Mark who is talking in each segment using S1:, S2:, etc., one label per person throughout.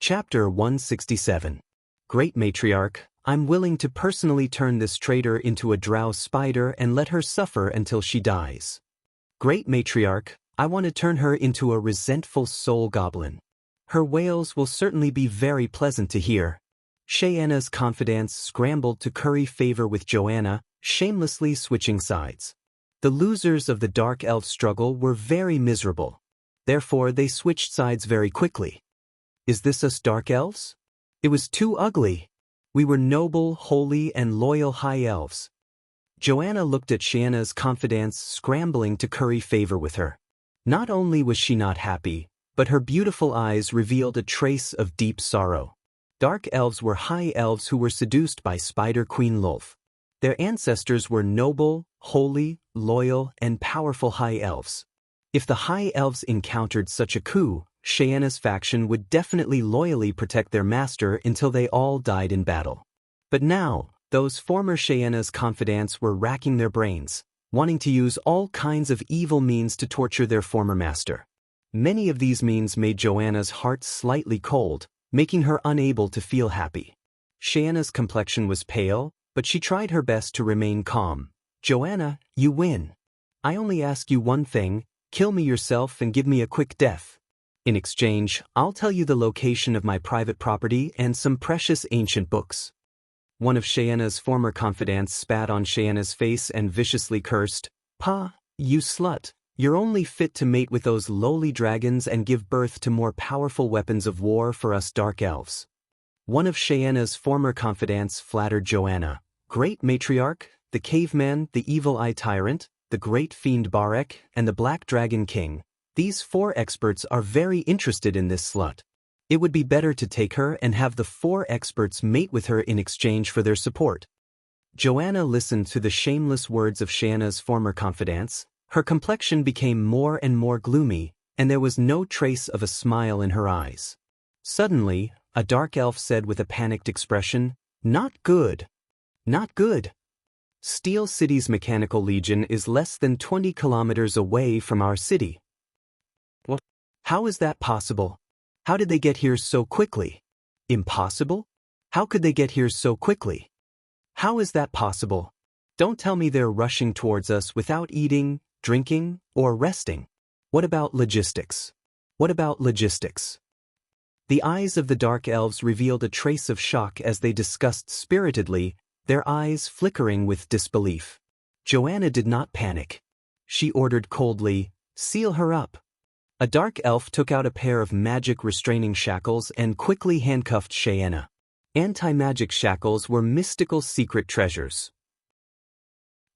S1: Chapter 167. Great Matriarch, I'm willing to personally turn this traitor into a drow spider and let her suffer until she dies. Great Matriarch, I want to turn her into a resentful soul goblin. Her wails will certainly be very pleasant to hear. Xianxia's confidants scrambled to curry favor with Joanna, shamelessly switching sides. The losers of the Dark Elf struggle were very miserable. Therefore they switched sides very quickly. Is this us Dark Elves? It was too ugly. We were noble, holy, and loyal High Elves. Joanna looked at Xianxia's confidants scrambling to curry favor with her. Not only was she not happy, but her beautiful eyes revealed a trace of deep sorrow. Dark Elves were High Elves who were seduced by Spider Queen Lolth. Their ancestors were noble, holy, loyal, and powerful High Elves. If the High Elves encountered such a coup, Xianxia's faction would definitely loyally protect their master until they all died in battle. But now, those former Xianxia's confidants were racking their brains, wanting to use all kinds of evil means to torture their former master. Many of these means made Joanna's heart slightly cold, making her unable to feel happy. Xianxia's complexion was pale, but she tried her best to remain calm. Joanna, you win. I only ask you one thing, kill me yourself and give me a quick death. In exchange, I'll tell you the location of my private property and some precious ancient books. One of Xianxia's former confidants spat on Xianxia's face and viciously cursed, "Pa, you slut, you're only fit to mate with those lowly dragons and give birth to more powerful weapons of war for us Dark Elves." One of Xianxia's former confidants flattered Joanna, "Great Matriarch, the Caveman, the Evil Eye Tyrant, the Great Fiend Barek, and the Black Dragon King. These 4 experts are very interested in this slut. It would be better to take her and have the 4 experts mate with her in exchange for their support." Joanna listened to the shameless words of Xianxia's former confidants. Her complexion became more and more gloomy, and there was no trace of a smile in her eyes. Suddenly, a Dark Elf said with a panicked expression, "Not good. Not good. Steel City's Mechanical Legion is less than 20 kilometers away from our city." "What? How is that possible? How did they get here so quickly?" "Impossible? How could they get here so quickly? How is that possible? Don't tell me they're rushing towards us without eating, drinking, or resting. What about logistics? What about logistics?" The eyes of the Dark Elves revealed a trace of shock as they discussed spiritedly, their eyes flickering with disbelief. Joanna did not panic. She ordered coldly, "Seal her up." A Dark Elf took out a pair of magic restraining shackles and quickly handcuffed Xianxia. Anti-magic shackles were mystical secret treasures.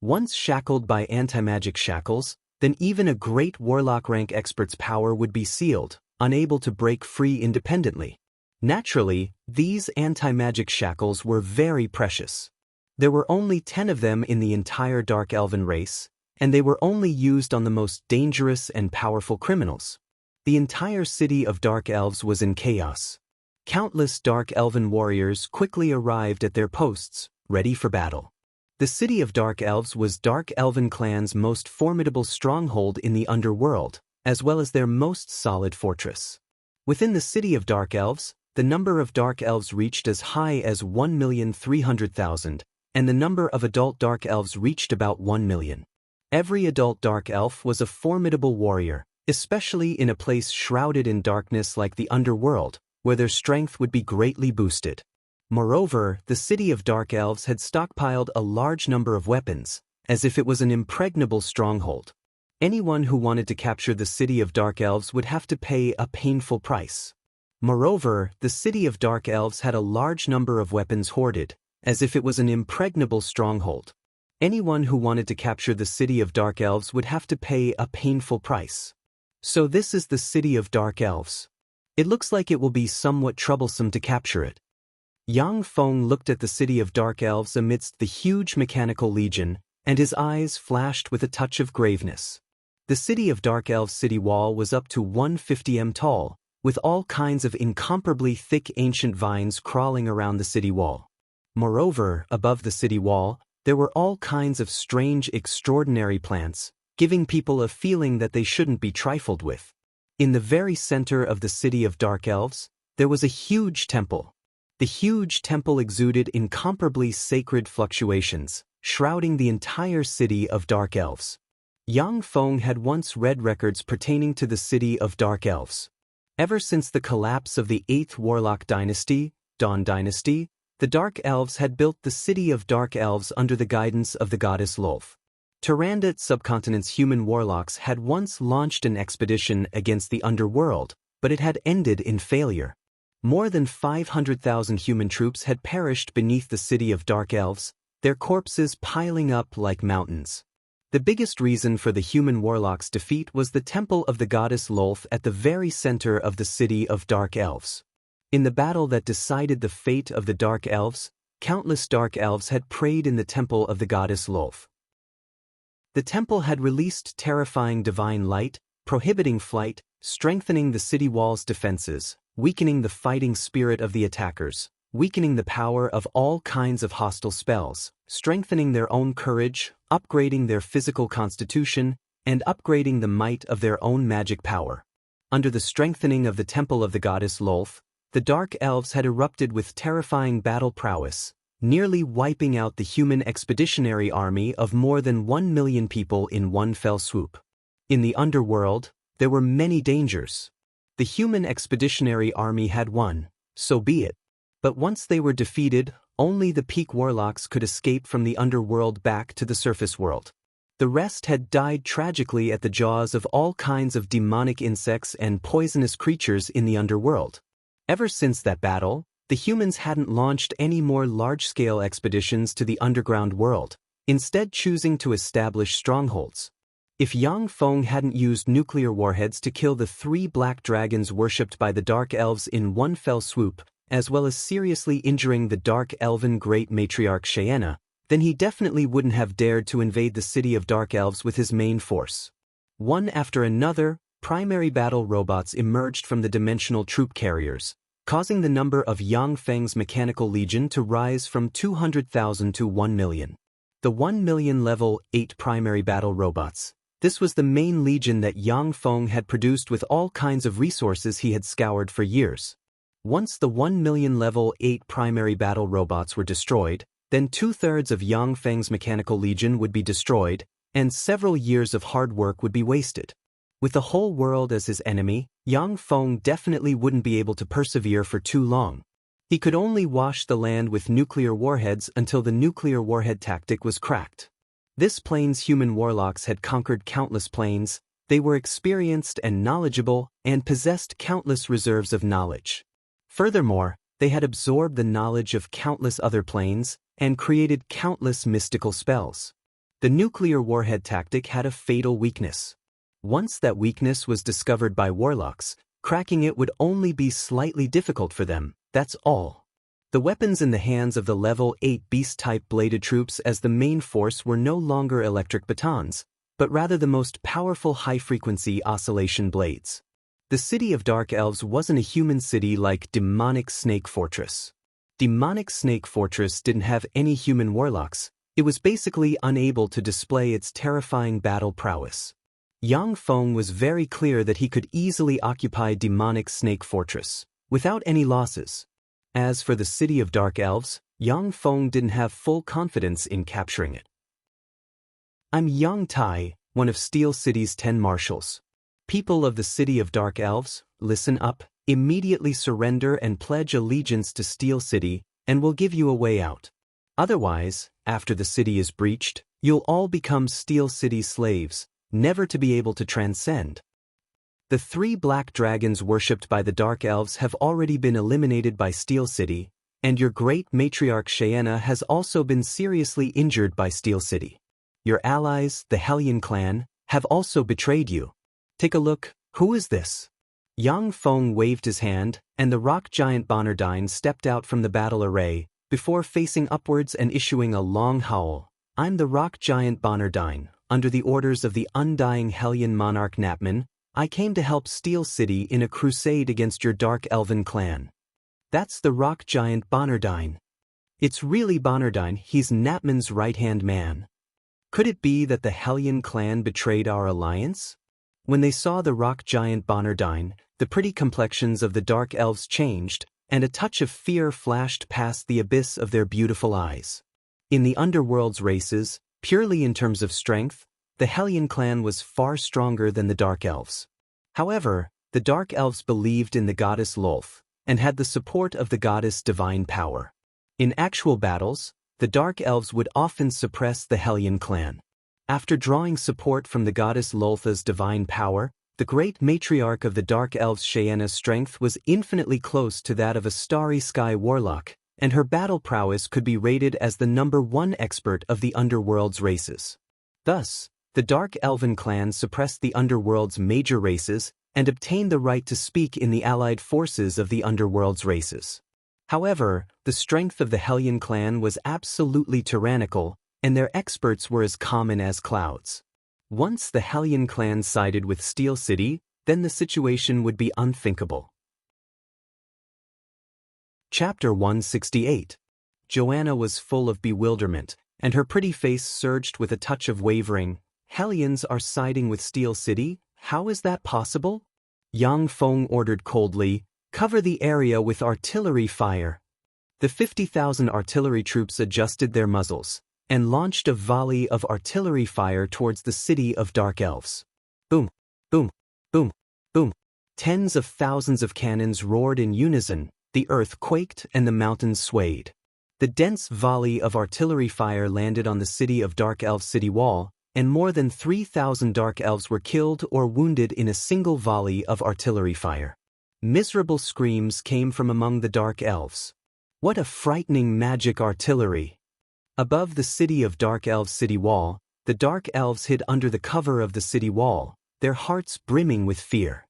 S1: Once shackled by anti-magic shackles, then even a great warlock rank expert's power would be sealed, unable to break free independently. Naturally, these anti-magic shackles were very precious. There were only 10 of them in the entire Dark Elven race, and they were only used on the most dangerous and powerful criminals. The entire city of Dark Elves was in chaos. Countless Dark Elven warriors quickly arrived at their posts, ready for battle. The city of Dark Elves was Dark Elven clan's most formidable stronghold in the underworld, as well as their most solid fortress. Within the city of Dark Elves, the number of Dark Elves reached as high as 1,300,000, and the number of adult Dark Elves reached about 1 million. Every adult Dark Elf was a formidable warrior, especially in a place shrouded in darkness like the underworld, where their strength would be greatly boosted. Moreover, the city of Dark Elves had stockpiled a large number of weapons, as if it was an impregnable stronghold. Anyone who wanted to capture the city of Dark Elves would have to pay a painful price. Moreover, the city of Dark Elves had a large number of weapons hoarded, as if it was an impregnable stronghold. Anyone who wanted to capture the city of Dark Elves would have to pay a painful price. So this is the city of Dark Elves. It looks like it will be somewhat troublesome to capture it. Yang Feng looked at the city of Dark Elves amidst the huge mechanical legion, and his eyes flashed with a touch of graveness. The city of Dark Elves' city wall was up to 150 m tall, with all kinds of incomparably thick ancient vines crawling around the city wall. Moreover, above the city wall, there were all kinds of strange, extraordinary plants, giving people a feeling that they shouldn't be trifled with. In the very center of the city of Dark Elves, There was a huge temple. The huge temple exuded incomparably sacred fluctuations, shrouding the entire city of Dark Elves. Yang Feng had once read records pertaining to the city of Dark Elves. Ever since the collapse of the 8th Warlock Dynasty, Dawn Dynasty, the Dark Elves had built the city of Dark Elves under the guidance of the goddess Lolth. Tyrandat subcontinent's human warlocks had once launched an expedition against the underworld, but it had ended in failure. More than 500,000 human troops had perished beneath the city of Dark Elves, their corpses piling up like mountains. The biggest reason for the human warlocks' defeat was the temple of the goddess Lolth at the very center of the city of Dark Elves. In the battle that decided the fate of the Dark Elves, countless Dark Elves had prayed in the temple of the goddess Lolth. The temple had released terrifying divine light, prohibiting flight, strengthening the city wall's defenses, weakening the fighting spirit of the attackers, weakening the power of all kinds of hostile spells, strengthening their own courage, upgrading their physical constitution, and upgrading the might of their own magic power. Under the strengthening of the temple of the goddess Lolth, the Dark Elves had erupted with terrifying battle prowess, nearly wiping out the human expeditionary army of more than 1 million people in one fell swoop. In the underworld, there were many dangers. The human expeditionary army had won, so be it. But once they were defeated, only the peak warlocks could escape from the underworld back to the surface world. The rest had died tragically at the jaws of all kinds of demonic insects and poisonous creatures in the underworld. Ever since that battle, the humans hadn't launched any more large-scale expeditions to the underground world, instead choosing to establish strongholds. If Yang Feng hadn't used nuclear warheads to kill the 3 black dragons worshipped by the Dark Elves in one fell swoop, as well as seriously injuring the Dark Elven Great Matriarch Xianxia, then he definitely wouldn't have dared to invade the city of Dark Elves with his main force. One after another, primary battle robots emerged from the dimensional troop carriers, causing the number of Yang Feng's mechanical legion to rise from 200,000 to 1 million. The 1 million level 8 primary battle robots. This was the main legion that Yang Feng had produced with all kinds of resources he had scoured for years. Once the 1 million level 8 primary battle robots were destroyed, then 2/3 of Yang Feng's mechanical legion would be destroyed, and several years of hard work would be wasted. With the whole world as his enemy, Yang Feng definitely wouldn't be able to persevere for too long. He could only wash the land with nuclear warheads until the nuclear warhead tactic was cracked. This plane's human warlocks had conquered countless planes, they were experienced and knowledgeable, and possessed countless reserves of knowledge. Furthermore, they had absorbed the knowledge of countless other planes, and created countless mystical spells. The nuclear warhead tactic had a fatal weakness. Once that weakness was discovered by warlocks, cracking it would only be slightly difficult for them, that's all. The weapons in the hands of the level 8 beast-type bladed troops as the main force were no longer electric batons, but rather the most powerful high-frequency oscillation blades. The city of Dark Elves wasn't a human city like Demonic Snake Fortress. Demonic Snake Fortress didn't have any human warlocks, it was basically unable to display its terrifying battle prowess. Yang Feng was very clear that he could easily occupy Demonic Snake Fortress, without any losses. As for the city of Dark Elves, Yang Feng didn't have full confidence in capturing it. I'm Yang Tai, one of Steel City's 10 marshals. People of the city of Dark Elves, listen up, immediately surrender and pledge allegiance to Steel City, and we'll give you a way out. Otherwise, after the city is breached, you'll all become Steel City slaves, never to be able to transcend. The 3 black dragons worshipped by the Dark Elves have already been eliminated by Steel City, and your great matriarch Xianxia has also been seriously injured by Steel City. Your allies, the Hellion clan, have also betrayed you. Take a look, who is this? Yang Feng waved his hand, and the rock giant Bonardine stepped out from the battle array, before facing upwards and issuing a long howl. I'm the rock giant Bonardine. Under the orders of the undying Hellion monarch Napman, I came to help Steel City in a crusade against your Dark Elven clan. That's the rock giant Bonardine. It's really Bonardine, he's Napman's right-hand man. Could it be that the Hellion clan betrayed our alliance? When they saw the rock giant Bonardine, the pretty complexions of the dark elves changed, and a touch of fear flashed past the abyss of their beautiful eyes. In the underworld's races, purely in terms of strength, the Hellion clan was far stronger than the Dark Elves. However, the Dark Elves believed in the goddess Lolth, and had the support of the goddess Divine Power. In actual battles, the Dark Elves would often suppress the Hellion clan. After drawing support from the goddess Loltha's divine power, the great matriarch of the Dark Elves Xianxia's strength was infinitely close to that of a starry sky warlock, and her battle prowess could be rated as the #1 expert of the underworld's races. Thus, the Dark Elven clan suppressed the underworld's major races and obtained the right to speak in the allied forces of the underworld's races. However, the strength of the Hellion clan was absolutely tyrannical, and their experts were as common as clouds. Once the Hellion clan sided with Steel City, then the situation would be unthinkable. Chapter 168. Joanna was full of bewilderment, and her pretty face surged with a touch of wavering. Hellions are siding with Steel City? How is that possible? Yang Feng ordered coldly, "Cover the area with artillery fire." The 50,000 artillery troops adjusted their muzzles and launched a volley of artillery fire towards the city of Dark Elves. Boom, boom, boom, boom. Tens of thousands of cannons roared in unison, the earth quaked and the mountains swayed. The dense volley of artillery fire landed on the city of Dark Elves' city wall, and more than 3,000 Dark Elves were killed or wounded in a single volley of artillery fire. Miserable screams came from among the Dark Elves. What a frightening magic artillery! Above the city of Dark Elves' city wall, the Dark Elves hid under the cover of the city wall, their hearts brimming with fear.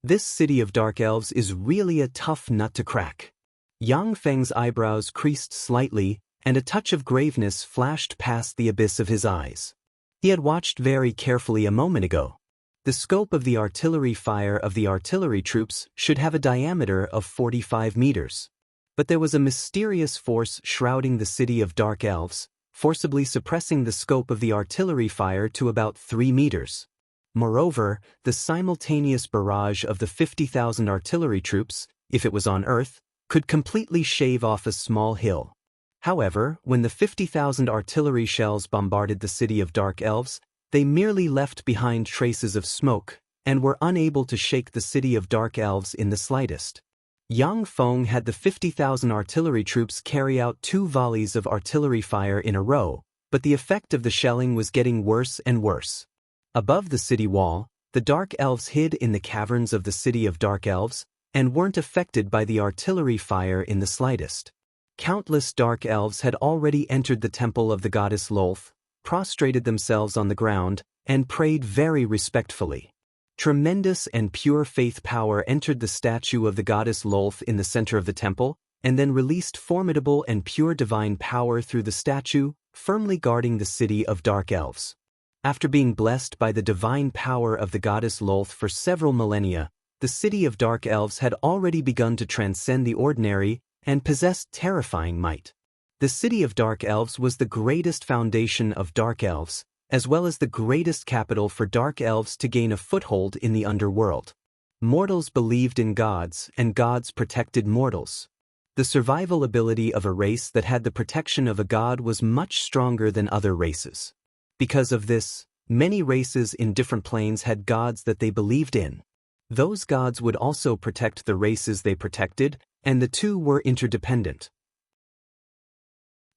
S1: This city of Dark Elves is really a tough nut to crack. Yang Feng's eyebrows creased slightly, and a touch of graveness flashed past the abyss of his eyes. He had watched very carefully a moment ago. The scope of the artillery fire of the artillery troops should have a diameter of 45 meters. But there was a mysterious force shrouding the city of Dark Elves, forcibly suppressing the scope of the artillery fire to about 3 meters. Moreover, the simultaneous barrage of the 50,000 artillery troops, if it was on Earth, could completely shave off a small hill. However, when the 50,000 artillery shells bombarded the city of Dark Elves, they merely left behind traces of smoke, and were unable to shake the city of Dark Elves in the slightest. Yang Feng had the 50,000 artillery troops carry out 2 volleys of artillery fire in a row, but the effect of the shelling was getting worse and worse. Above the city wall, the Dark Elves hid in the caverns of the city of Dark Elves, and weren't affected by the artillery fire in the slightest. Countless Dark Elves had already entered the temple of the goddess Lolth, prostrated themselves on the ground, and prayed very respectfully. Tremendous and pure faith power entered the statue of the goddess Lolth in the center of the temple, and then released formidable and pure divine power through the statue, firmly guarding the city of Dark Elves. After being blessed by the divine power of the goddess Lolth for several millennia, the city of Dark Elves had already begun to transcend the ordinary and possessed terrifying might. The city of Dark Elves was the greatest foundation of Dark Elves, as well as the greatest capital for Dark Elves to gain a foothold in the underworld. Mortals believed in gods, and gods protected mortals. The survival ability of a race that had the protection of a god was much stronger than other races. Because of this, many races in different planes had gods that they believed in. Those gods would also protect the races they protected, and the two were interdependent.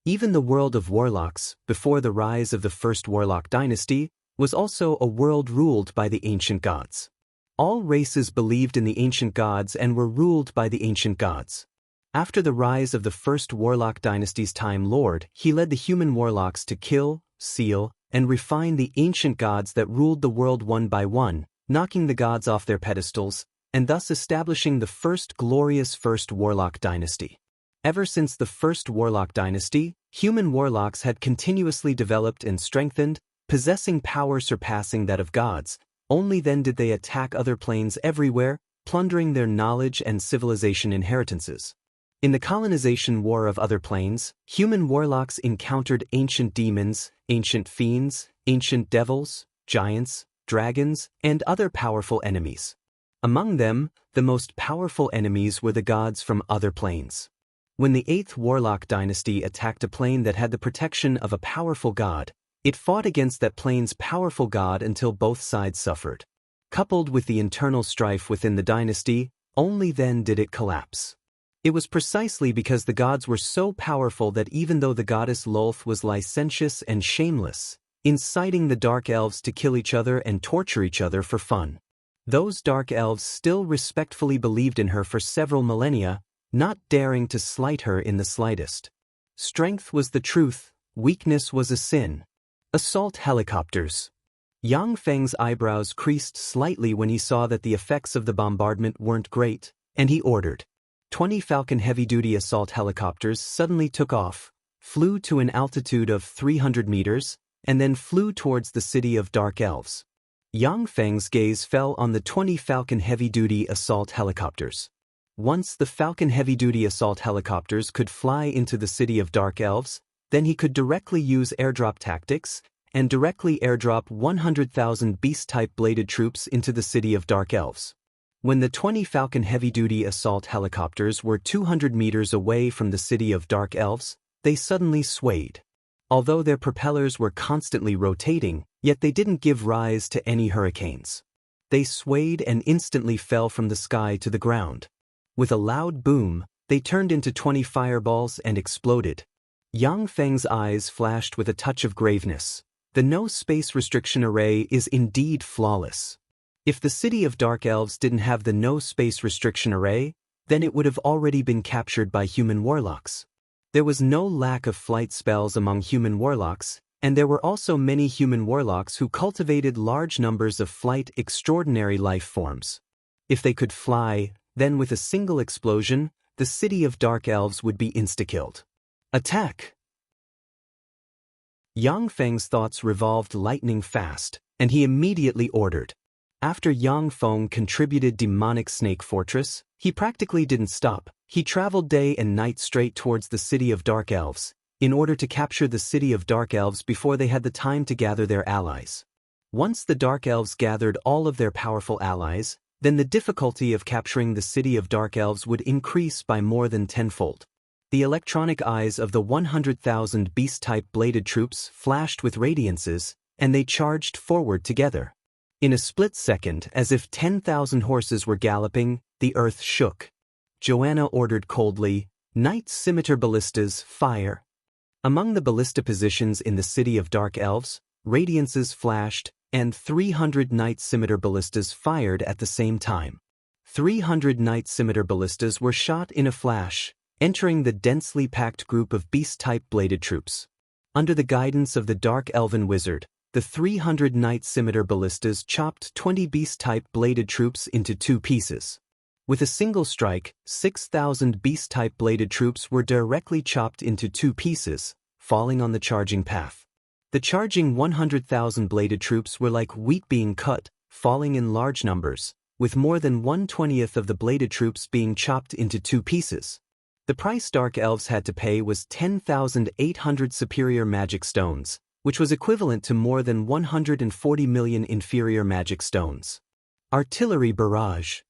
S1: Even the world of warlocks, before the rise of the first warlock dynasty, was also a world ruled by the ancient gods. All races believed in the ancient gods and were ruled by the ancient gods. After the rise of the first warlock dynasty's Time Lord, he led the human warlocks to kill, seal, and refine the ancient gods that ruled the world one by one, knocking the gods off their pedestals, and thus establishing the first glorious first warlock dynasty. Ever since the first warlock dynasty, human warlocks had continuously developed and strengthened, possessing power surpassing that of gods. Only then did they attack other planes everywhere, plundering their knowledge and civilization inheritances. In the colonization war of other planes, human warlocks encountered ancient demons, ancient fiends, ancient devils, giants, dragons, and other powerful enemies. Among them, the most powerful enemies were the gods from other planes. When the 8th Warlock dynasty attacked a plane that had the protection of a powerful god, it fought against that plane's powerful god until both sides suffered. Coupled with the internal strife within the dynasty, only then did it collapse. It was precisely because the gods were so powerful that even though the goddess Lolth was licentious and shameless, inciting the Dark Elves to kill each other and torture each other for fun, those Dark Elves still respectfully believed in her for several millennia, not daring to slight her in the slightest. Strength was the truth, weakness was a sin. Assault helicopters. Yang Feng's eyebrows creased slightly when he saw that the effects of the bombardment weren't great, and he ordered. 20 Falcon heavy-duty assault helicopters suddenly took off, flew to an altitude of 300 meters, and then flew towards the city of Dark Elves. Yang Feng's gaze fell on the 20 Falcon heavy-duty assault helicopters. Once the Falcon heavy-duty assault helicopters could fly into the city of Dark Elves, then he could directly use airdrop tactics and directly airdrop 100,000 beast-type bladed troops into the city of Dark Elves. When the 20 Falcon heavy-duty assault helicopters were 200 meters away from the city of Dark Elves, they suddenly swayed. Although their propellers were constantly rotating, yet they didn't give rise to any hurricanes. They swayed and instantly fell from the sky to the ground. With a loud boom, they turned into 20 fireballs and exploded. Yang Feng's eyes flashed with a touch of graveness. The no space restriction array is indeed flawless. If the city of Dark Elves didn't have the no space restriction array, then it would have already been captured by human warlocks. There was no lack of flight spells among human warlocks, and there were also many human warlocks who cultivated large numbers of flight extraordinary life forms. If they could fly, then with a single explosion, the city of Dark Elves would be insta-killed. Attack! Yang Feng's thoughts revolved lightning fast, and he immediately ordered. After Yang Feng contributed Demonic Snake Fortress, he practically didn't stop. He traveled day and night straight towards the city of Dark Elves, in order to capture the city of Dark Elves before they had the time to gather their allies. Once the Dark Elves gathered all of their powerful allies, then the difficulty of capturing the city of Dark Elves would increase by more than tenfold. The electronic eyes of the 100,000 beast-type bladed troops flashed with radiances, and they charged forward together. In a split second, as if 10,000 horses were galloping, the earth shook. Joanna ordered coldly, "Knight Scimitar ballistas, fire!" Among the ballista positions in the city of Dark Elves, radiances flashed, and 300 Knight Scimitar ballistas fired at the same time. 300 Knight Scimitar ballistas were shot in a flash, entering the densely packed group of beast-type bladed troops. Under the guidance of the Dark Elven Wizard, the 300 Knight Scimitar ballistas chopped 20 beast-type bladed troops into 2 pieces. With a single strike, 6,000 beast-type bladed troops were directly chopped into 2 pieces, falling on the charging path. The charging 100,000 bladed troops were like wheat being cut, falling in large numbers, with more than 1/20th of the bladed troops being chopped into 2 pieces. The price Dark Elves had to pay was 10,800 superior magic stones, which was equivalent to more than 140 million inferior magic stones. Artillery barrage.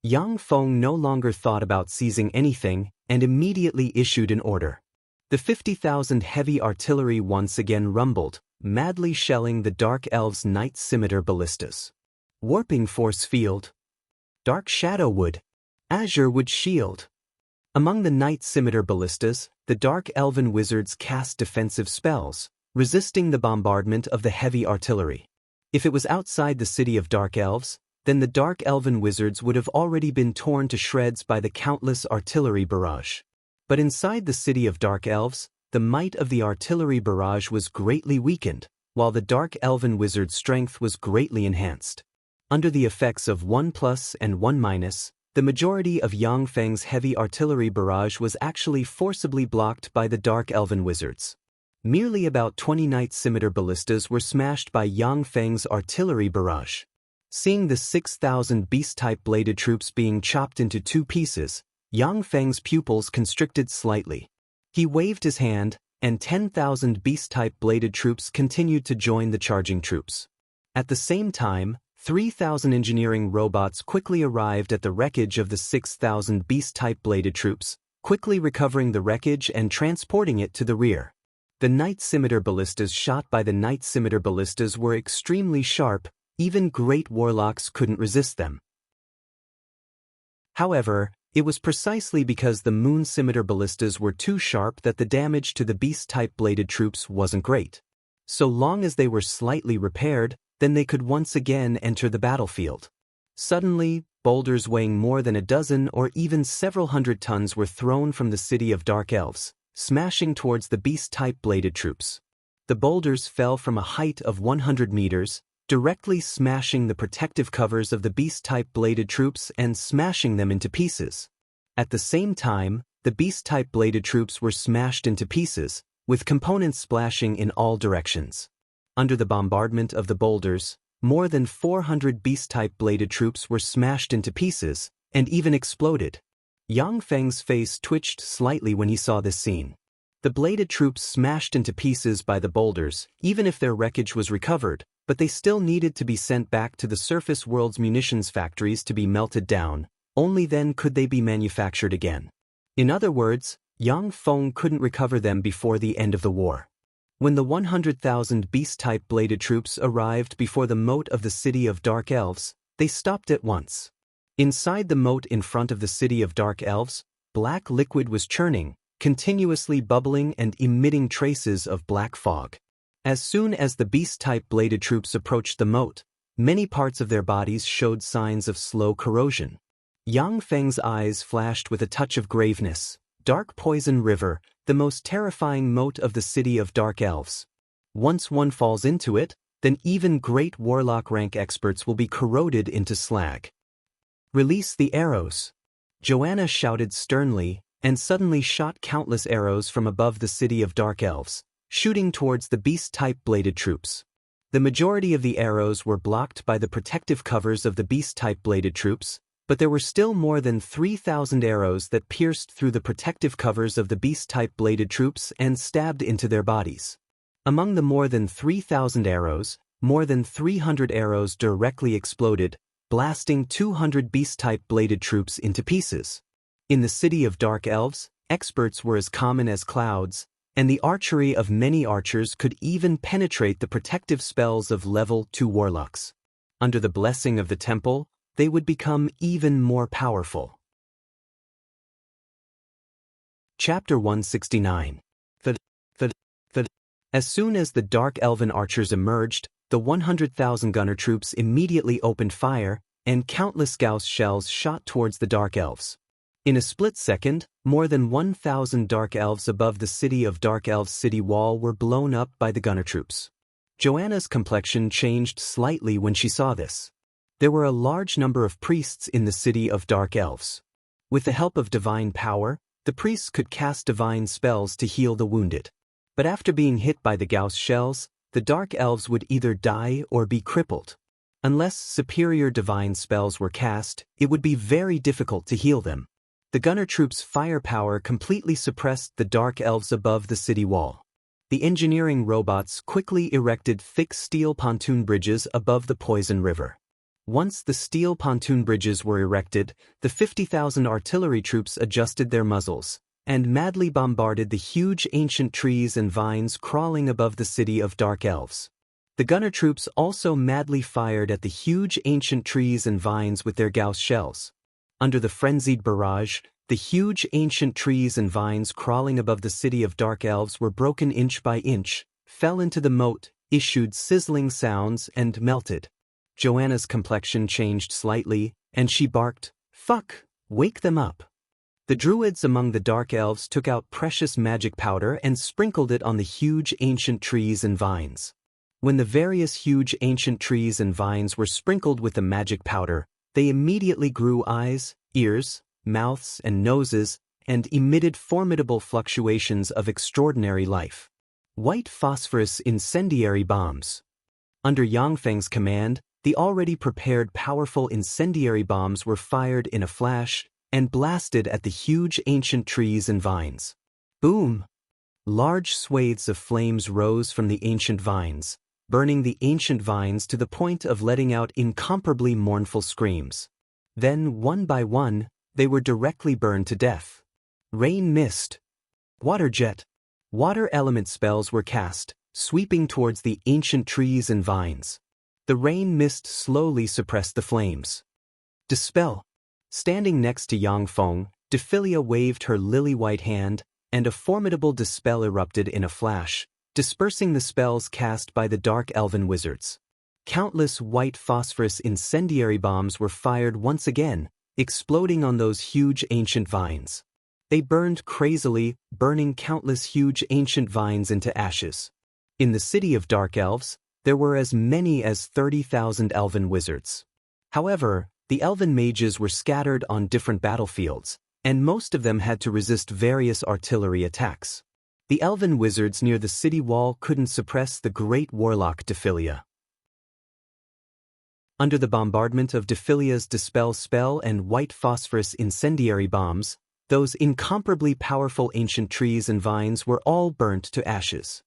S1: Yang Feng no longer thought about seizing anything, and immediately issued an order. The 50,000 heavy artillery once again rumbled, madly shelling the Dark Elves' Knight Scimitar ballistas. Warping force field. Dark Shadow Wood. Azure Wood shield. Among the Knight Scimitar ballistas, the Dark Elven Wizards cast defensive spells, resisting the bombardment of the heavy artillery. If it was outside the city of Dark Elves, then the Dark Elven Wizards would have already been torn to shreds by the countless artillery barrage. But inside the city of Dark Elves, the might of the artillery barrage was greatly weakened, while the Dark Elven Wizard's strength was greatly enhanced. Under the effects of 1+ and 1-, the majority of Yang Feng's heavy artillery barrage was actually forcibly blocked by the Dark Elven Wizards. Merely about 20 Knight Scimitar ballistas were smashed by Yang Feng's artillery barrage. Seeing the 6,000 beast-type bladed troops being chopped into 2 pieces, Yang Feng's pupils constricted slightly. He waved his hand, and 10,000 beast-type bladed troops continued to join the charging troops. At the same time, 3,000 engineering robots quickly arrived at the wreckage of the 6,000 beast-type bladed troops, quickly recovering the wreckage and transporting it to the rear. The night scimitar ballistas shot by the night scimitar ballistas were extremely sharp, even great warlocks couldn't resist them. However, it was precisely because the moon scimitar ballistas were too sharp that the damage to the beast-type bladed troops wasn't great. So long as they were slightly repaired, then they could once again enter the battlefield. Suddenly, boulders weighing more than a dozen or even several hundred tons were thrown from the city of Dark Elves, smashing towards the beast-type bladed troops. The boulders fell from a height of 100 meters, directly smashing the protective covers of the beast-type bladed troops and smashing them into pieces. At the same time, the beast-type bladed troops were smashed into pieces, with components splashing in all directions. Under the bombardment of the boulders, more than 400 beast-type bladed troops were smashed into pieces, and even exploded. Yang Feng's face twitched slightly when he saw this scene. The bladed troops smashed into pieces by the boulders, even if their wreckage was recovered, but they still needed to be sent back to the surface world's munitions factories to be melted down. Only then could they be manufactured again. In other words, Yang Feng couldn't recover them before the end of the war. When the 100,000 beast-type bladed troops arrived before the moat of the city of Dark Elves, they stopped at once. Inside the moat in front of the city of Dark Elves, black liquid was churning, continuously bubbling and emitting traces of black fog. As soon as the beast-type bladed troops approached the moat, many parts of their bodies showed signs of slow corrosion. Yang Feng's eyes flashed with a touch of graveness. Dark Poison River, the most terrifying moat of the city of Dark Elves. Once one falls into it, then even great warlock rank experts will be corroded into slag. Release the arrows. Joanna shouted sternly, and suddenly shot countless arrows from above the city of Dark Elves, shooting towards the beast-type bladed troops. The majority of the arrows were blocked by the protective covers of the beast-type bladed troops, but there were still more than 3,000 arrows that pierced through the protective covers of the beast-type bladed troops and stabbed into their bodies. Among the more than 3,000 arrows, more than 300 arrows directly exploded, blasting 200 beast-type bladed troops into pieces. In the city of Dark Elves, experts were as common as clouds, and the archery of many archers could even penetrate the protective spells of level 2 warlocks. Under the blessing of the temple, they would become even more powerful. Chapter 169. As soon as the Dark Elven archers emerged, the 100,000 gunner troops immediately opened fire, and countless Gauss shells shot towards the Dark Elves. In a split second, more than 1,000 Dark Elves above the city of Dark Elves city wall were blown up by the gunner troops. Joanna's complexion changed slightly when she saw this. There were a large number of priests in the city of Dark Elves. With the help of divine power, the priests could cast divine spells to heal the wounded. But after being hit by the Gauss shells, the Dark Elves would either die or be crippled. Unless superior divine spells were cast, it would be very difficult to heal them. The gunner troops' firepower completely suppressed the Dark Elves above the city wall. The engineering robots quickly erected thick steel pontoon bridges above the Poison River. Once the steel pontoon bridges were erected, the 50,000 artillery troops adjusted their muzzles, and madly bombarded the huge ancient trees and vines crawling above the city of Dark Elves. The gunner troops also madly fired at the huge ancient trees and vines with their Gauss shells. Under the frenzied barrage, the huge ancient trees and vines crawling above the city of Dark Elves were broken inch by inch, fell into the moat, issued sizzling sounds, and melted. Joanna's complexion changed slightly, and she barked, "Fuck! Wake them up!" The druids among the Dark Elves took out precious magic powder and sprinkled it on the huge ancient trees and vines. When the various huge ancient trees and vines were sprinkled with the magic powder, they immediately grew eyes, ears, mouths, and noses, and emitted formidable fluctuations of extraordinary life. White phosphorus incendiary bombs. Under Yang Feng's command, the already prepared powerful incendiary bombs were fired in a flash and blasted at the huge ancient trees and vines. Boom! Large swathes of flames rose from the ancient vines, burning the ancient vines to the point of letting out incomparably mournful screams. Then, one by one, they were directly burned to death. Rain mist. Water jet. Water element spells were cast, sweeping towards the ancient trees and vines. The rain mist slowly suppressed the flames. Dispel. Standing next to Yang Feng, Dephilia waved her lily-white hand, and a formidable dispel erupted in a flash, dispersing the spells cast by the dark elven wizards. Countless white phosphorus incendiary bombs were fired once again, exploding on those huge ancient vines. They burned crazily, burning countless huge ancient vines into ashes. In the city of dark elves, there were as many as 30,000 elven wizards. However, the elven mages were scattered on different battlefields, and most of them had to resist various artillery attacks. The elven wizards near the city wall couldn't suppress the great warlock Dephilia. Under the bombardment of Dephilia's dispel spell and white phosphorus incendiary bombs, those incomparably powerful ancient trees and vines were all burnt to ashes.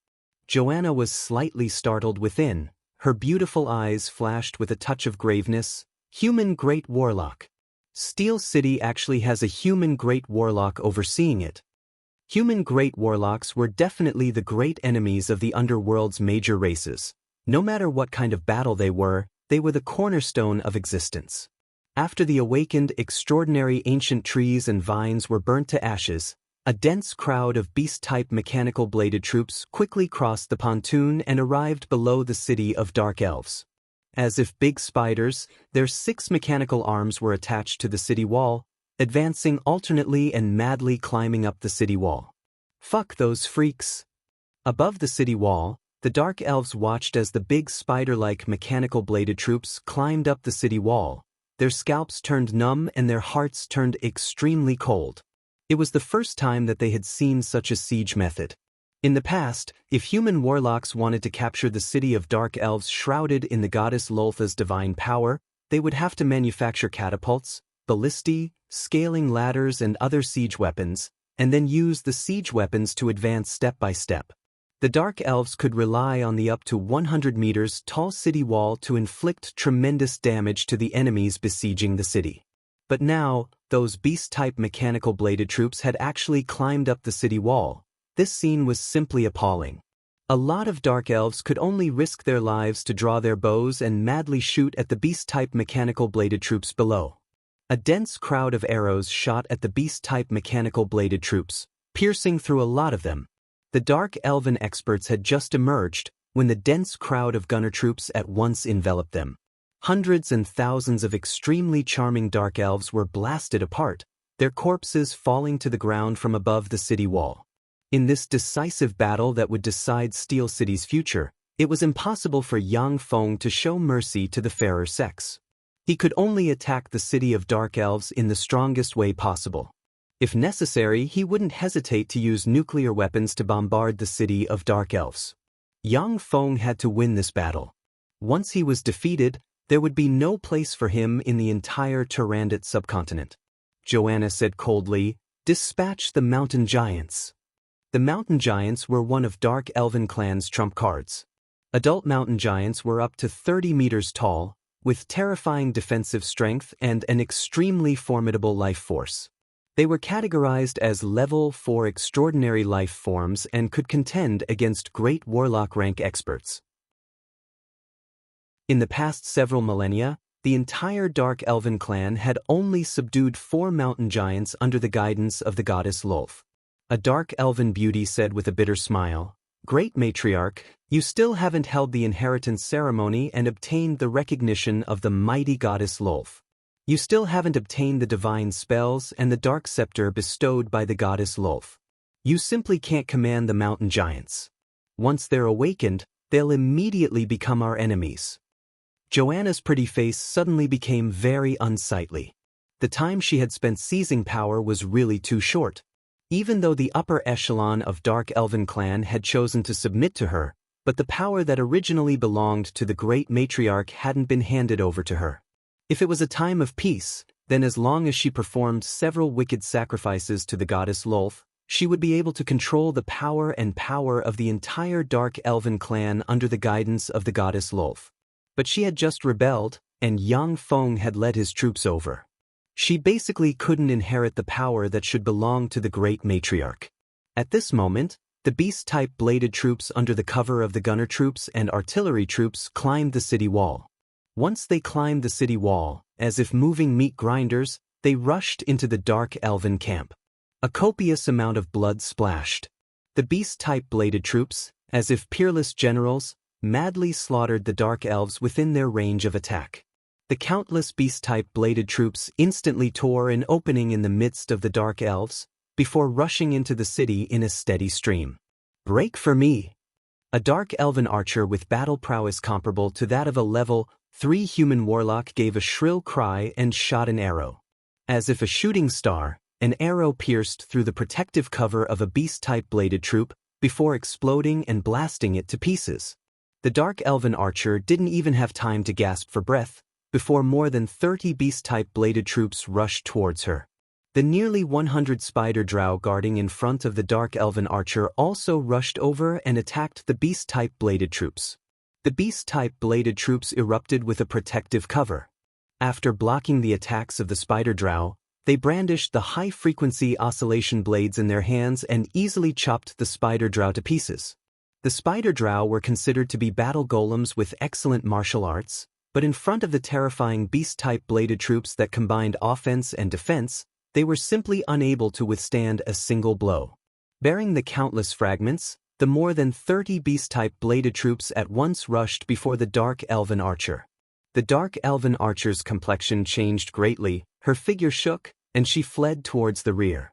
S1: Joanna was slightly startled within. Her beautiful eyes flashed with a touch of graveness. Human Great Warlock. Steel City actually has a human Great Warlock overseeing it. Human Great Warlocks were definitely the great enemies of the underworld's major races. No matter what kind of battle they were the cornerstone of existence. After the awakened extraordinary ancient trees and vines were burnt to ashes, a dense crowd of beast-type mechanical bladed troops quickly crossed the pontoon and arrived below the city of dark elves. As if big spiders, their 6 mechanical arms were attached to the city wall, advancing alternately and madly climbing up the city wall. Fuck those freaks. Above the city wall, the dark elves watched as the big spider-like mechanical bladed troops climbed up the city wall. Their scalps turned numb and their hearts turned extremely cold. It was the first time that they had seen such a siege method. In the past, if human warlocks wanted to capture the city of dark elves shrouded in the goddess Loltha's divine power, they would have to manufacture catapults, ballistae, scaling ladders and other siege weapons, and then use the siege weapons to advance step by step. The dark elves could rely on the up to 100 meters tall city wall to inflict tremendous damage to the enemies besieging the city. But now, those beast-type mechanical bladed troops had actually climbed up the city wall. This scene was simply appalling. A lot of dark elves could only risk their lives to draw their bows and madly shoot at the beast-type mechanical bladed troops below. A dense crowd of arrows shot at the beast-type mechanical bladed troops, piercing through a lot of them. The dark elven experts had just emerged when the dense crowd of gunner troops at once enveloped them. Hundreds and thousands of extremely charming dark elves were blasted apart, their corpses falling to the ground from above the city wall. In this decisive battle that would decide Steel City's future, it was impossible for Yang Feng to show mercy to the fairer sex. He could only attack the city of dark elves in the strongest way possible. If necessary, he wouldn't hesitate to use nuclear weapons to bombard the city of dark elves. Yang Feng had to win this battle. Once he was defeated, there would be no place for him in the entire Tyrannid subcontinent. Joanna said coldly, "Dispatch the mountain giants." The mountain giants were one of Dark Elven clan's trump cards. Adult mountain giants were up to 30 meters tall, with terrifying defensive strength and an extremely formidable life force. They were categorized as Level 4 extraordinary life forms and could contend against great warlock rank experts. In the past several millennia, the entire Dark Elven clan had only subdued 4 mountain giants under the guidance of the goddess Lolth. A dark elven beauty said with a bitter smile, "Great Matriarch, you still haven't held the inheritance ceremony and obtained the recognition of the mighty goddess Lolth. You still haven't obtained the divine spells and the dark scepter bestowed by the goddess Lolth. You simply can't command the mountain giants. Once they're awakened, they'll immediately become our enemies." Joanna's pretty face suddenly became very unsightly. The time she had spent seizing power was really too short. Even though the upper echelon of Dark Elven clan had chosen to submit to her, but the power that originally belonged to the great matriarch hadn't been handed over to her. If it was a time of peace, then as long as she performed several wicked sacrifices to the goddess Lolth, She would be able to control the power of the entire Dark Elven clan under the guidance of the goddess Lolth. But she had just rebelled, and Yang Feng had led his troops over. She basically couldn't inherit the power that should belong to the great matriarch. At this moment, the beast-type bladed troops under the cover of the gunner troops and artillery troops climbed the city wall. Once they climbed the city wall, as if moving meat grinders, they rushed into the Dark Elven camp. A copious amount of blood splashed. The beast-type bladed troops, as if peerless generals, madly slaughtered the Dark Elves within their range of attack. The countless beast-type bladed troops instantly tore an opening in the midst of the Dark Elves, before rushing into the city in a steady stream. "Break for me!" A Dark Elven archer with battle prowess comparable to that of a level 3 human warlock gave a shrill cry and shot an arrow. As if a shooting star, an arrow pierced through the protective cover of a beast-type bladed troop, before exploding and blasting it to pieces. The Dark Elven archer didn't even have time to gasp for breath, before more than 30 beast-type bladed troops rushed towards her. The nearly 100 spider drow guarding in front of the Dark Elven archer also rushed over and attacked the beast-type bladed troops. The beast-type bladed troops erupted with a protective cover. After blocking the attacks of the spider drow, they brandished the high-frequency oscillation blades in their hands and easily chopped the spider drow to pieces. The spider drow were considered to be battle golems with excellent martial arts, but in front of the terrifying beast-type bladed troops that combined offense and defense, they were simply unable to withstand a single blow. Bearing the countless fragments, the more than 30 beast-type bladed troops at once rushed before the Dark Elven archer. The Dark Elven archer's complexion changed greatly, her figure shook, and she fled towards the rear.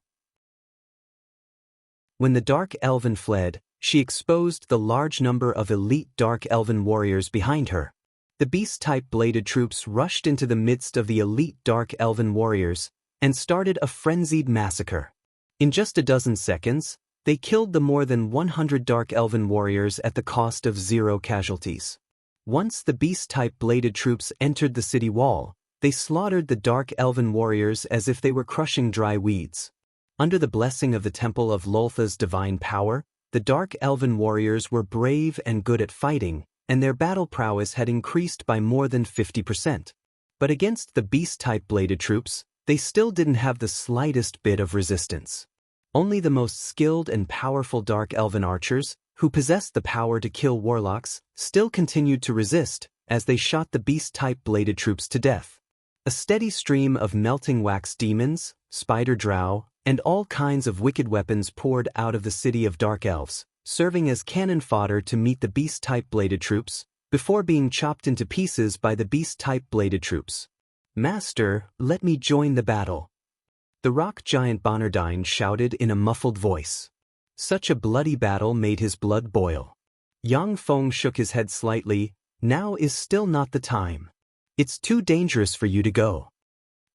S1: When the Dark Elven fled, she exposed the large number of elite Dark Elven warriors behind her. The beast-type bladed troops rushed into the midst of the elite Dark Elven warriors and started a frenzied massacre. In just a dozen seconds, they killed the more than 100 Dark Elven warriors at the cost of 0 casualties. Once the beast-type bladed troops entered the city wall, they slaughtered the Dark Elven warriors as if they were crushing dry weeds. Under the blessing of the Temple of Loltha's divine power, the Dark Elven warriors were brave and good at fighting, and their battle prowess had increased by more than 50%. But against the beast-type bladed troops, they still didn't have the slightest bit of resistance. Only the most skilled and powerful Dark Elven archers, who possessed the power to kill warlocks, still continued to resist, as they shot the beast-type bladed troops to death. A steady stream of melting wax demons, spider drow, and all kinds of wicked weapons poured out of the city of Dark Elves, serving as cannon fodder to meet the beast-type bladed troops, before being chopped into pieces by the beast-type bladed troops. "Master, let me join the battle," the rock giant Bonardine shouted in a muffled voice. Such a bloody battle made his blood boil. Yang Feng shook his head slightly. "Now is still not the time. It's too dangerous for you to go."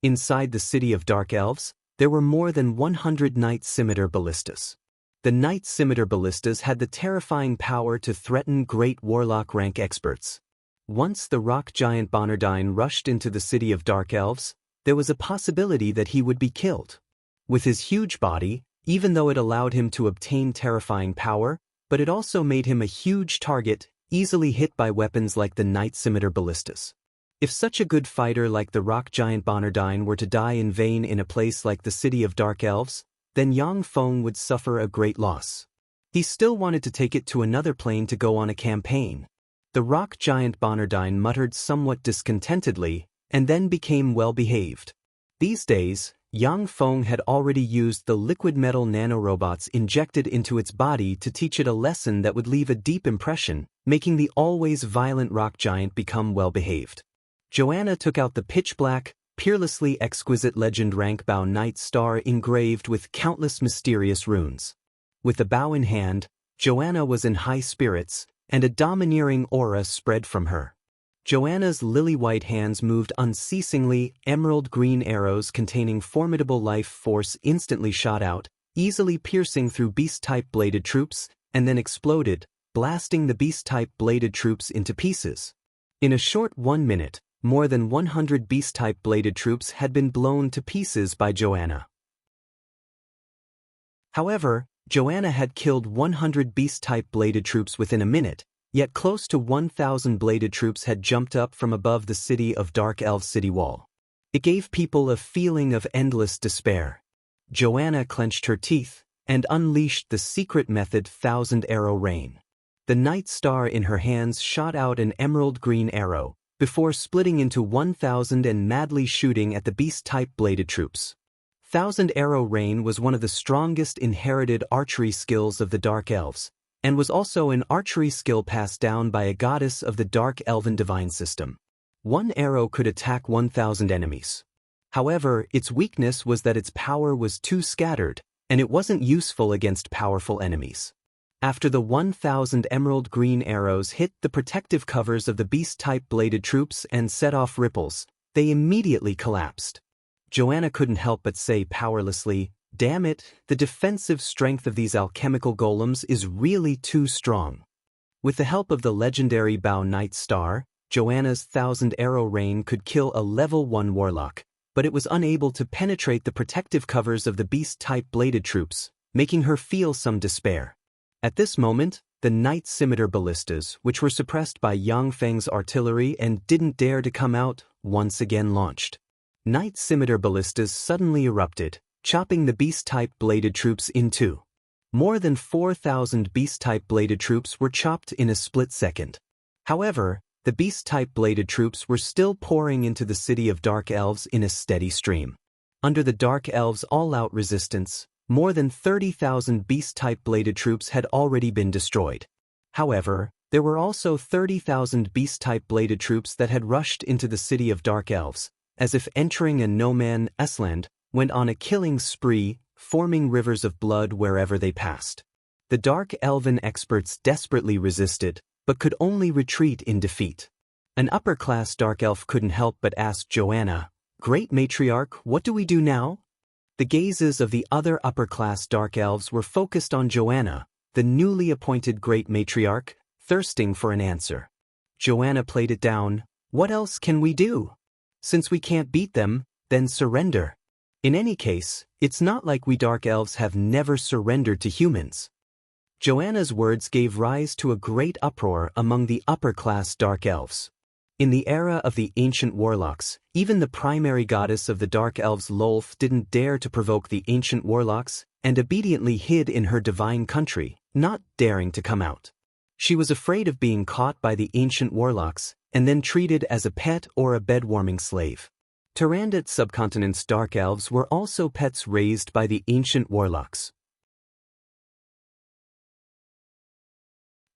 S1: Inside the city of Dark Elves, there were more than 100 Night Scimitar ballistas. The Night Scimitar ballistas had the terrifying power to threaten great warlock rank experts. Once the rock giant Bonardine rushed into the city of Dark Elves, there was a possibility that he would be killed. With his huge body, even though it allowed him to obtain terrifying power, but it also made him a huge target, easily hit by weapons like the Night Scimitar ballistas. If such a good fighter like the rock giant Bonardine were to die in vain in a place like the city of Dark Elves, then Yang Feng would suffer a great loss. He still wanted to take it to another plane to go on a campaign. The rock giant Bonardine muttered somewhat discontentedly, and then became well-behaved. These days, Yang Feng had already used the liquid metal nanorobots injected into its body to teach it a lesson that would leave a deep impression, making the always violent rock giant become well-behaved. Joanna took out the pitch-black, peerlessly exquisite legend rank bow Night Star engraved with countless mysterious runes. With the bow in hand, Joanna was in high spirits, and a domineering aura spread from her. Joanna's lily-white hands moved unceasingly, emerald-green arrows containing formidable life force instantly shot out, easily piercing through beast-type bladed troops, and then exploded, blasting the beast-type bladed troops into pieces. In a short 1 minute, more than 100 beast-type bladed troops had been blown to pieces by Joanna. However, Joanna had killed 100 beast-type bladed troops within a minute, yet close to 1,000 bladed troops had jumped up from above the city of Dark Elves city wall. It gave people a feeling of endless despair. Joanna clenched her teeth and unleashed the secret method Thousand Arrow Rain. The night star in her hands shot out an emerald green arrow, before splitting into 1,000 and madly shooting at the beast-type bladed troops. Thousand Arrow Rain was one of the strongest inherited archery skills of the Dark Elves, and was also an archery skill passed down by a goddess of the Dark Elven divine system. One arrow could attack 1,000 enemies. However, its weakness was that its power was too scattered, and it wasn't useful against powerful enemies. After the 1,000 emerald green arrows hit the protective covers of the beast-type bladed troops and set off ripples, they immediately collapsed. Joanna couldn't help but say powerlessly, "Damn it, the defensive strength of these alchemical golems is really too strong." With the help of the legendary Bao Night Star, Joanna's Thousand Arrow Rain could kill a level 1 warlock, but it was unable to penetrate the protective covers of the beast-type bladed troops, making her feel some despair. At this moment, the Night Scimitar ballistas, which were suppressed by Yang Feng's artillery and didn't dare to come out, once again launched. Night Scimitar ballistas suddenly erupted, chopping the beast-type bladed troops in two. More than 4,000 beast-type bladed troops were chopped in a split second. However, the beast-type bladed troops were still pouring into the city of Dark Elves in a steady stream. Under the Dark Elves' all-out resistance, more than 30,000 beast-type bladed troops had already been destroyed. However, there were also 30,000 beast-type bladed troops that had rushed into the city of Dark Elves, as if entering a no-man's land, went on a killing spree, forming rivers of blood wherever they passed. The Dark Elven experts desperately resisted, but could only retreat in defeat. An upper-class Dark Elf couldn't help but ask Joanna, "Great Matriarch, what do we do now?" The gazes of the other upper-class Dark Elves were focused on Joanna, the newly appointed Great Matriarch, thirsting for an answer. Joanna played it down, "What else can we do? Since we can't beat them, then surrender. In any case, it's not like we Dark Elves have never surrendered to humans." Joanna's words gave rise to a great uproar among the upper-class Dark Elves. In the era of the ancient warlocks, even the primary goddess of the Dark Elves Lolth didn't dare to provoke the ancient warlocks, and obediently hid in her divine country, not daring to come out. She was afraid of being caught by the ancient warlocks, and then treated as a pet or a bed-warming slave. Tyrannid subcontinent's Dark Elves were also pets raised by the ancient warlocks.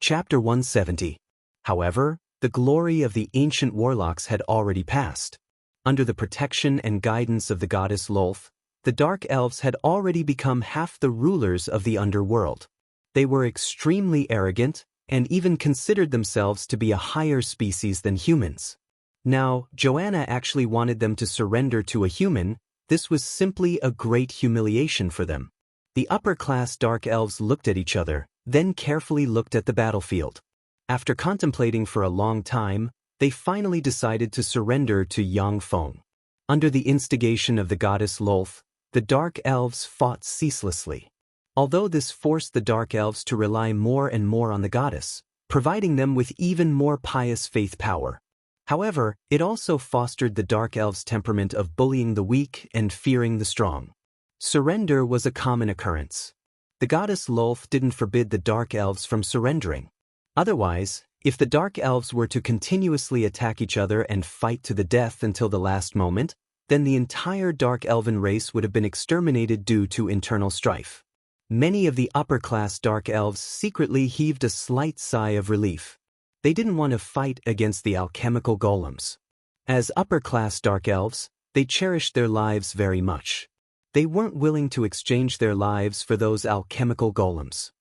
S1: Chapter 170. However, the glory of the ancient warlocks had already passed. Under the protection and guidance of the goddess Lolth, the Dark Elves had already become half the rulers of the underworld. They were extremely arrogant, and even considered themselves to be a higher species than humans. Now, Joanna actually wanted them to surrender to a human. This was simply a great humiliation for them. The upper-class Dark Elves looked at each other, then carefully looked at the battlefield. After contemplating for a long time, they finally decided to surrender to Yang Feng. Under the instigation of the goddess Lolth, the Dark Elves fought ceaselessly. Although this forced the Dark Elves to rely more and more on the goddess, providing them with even more pious faith power. However, it also fostered the Dark Elves' temperament of bullying the weak and fearing the strong. Surrender was a common occurrence. The goddess Lolth didn't forbid the Dark Elves from surrendering. Otherwise, if the Dark Elves were to continuously attack each other and fight to the death until the last moment, then the entire Dark Elven race would have been exterminated due to internal strife. Many of the upper-class Dark Elves secretly heaved a slight sigh of relief. They didn't want to fight against the alchemical golems. As upper-class Dark Elves, they cherished their lives very much. They weren't willing to exchange their lives for those alchemical golems.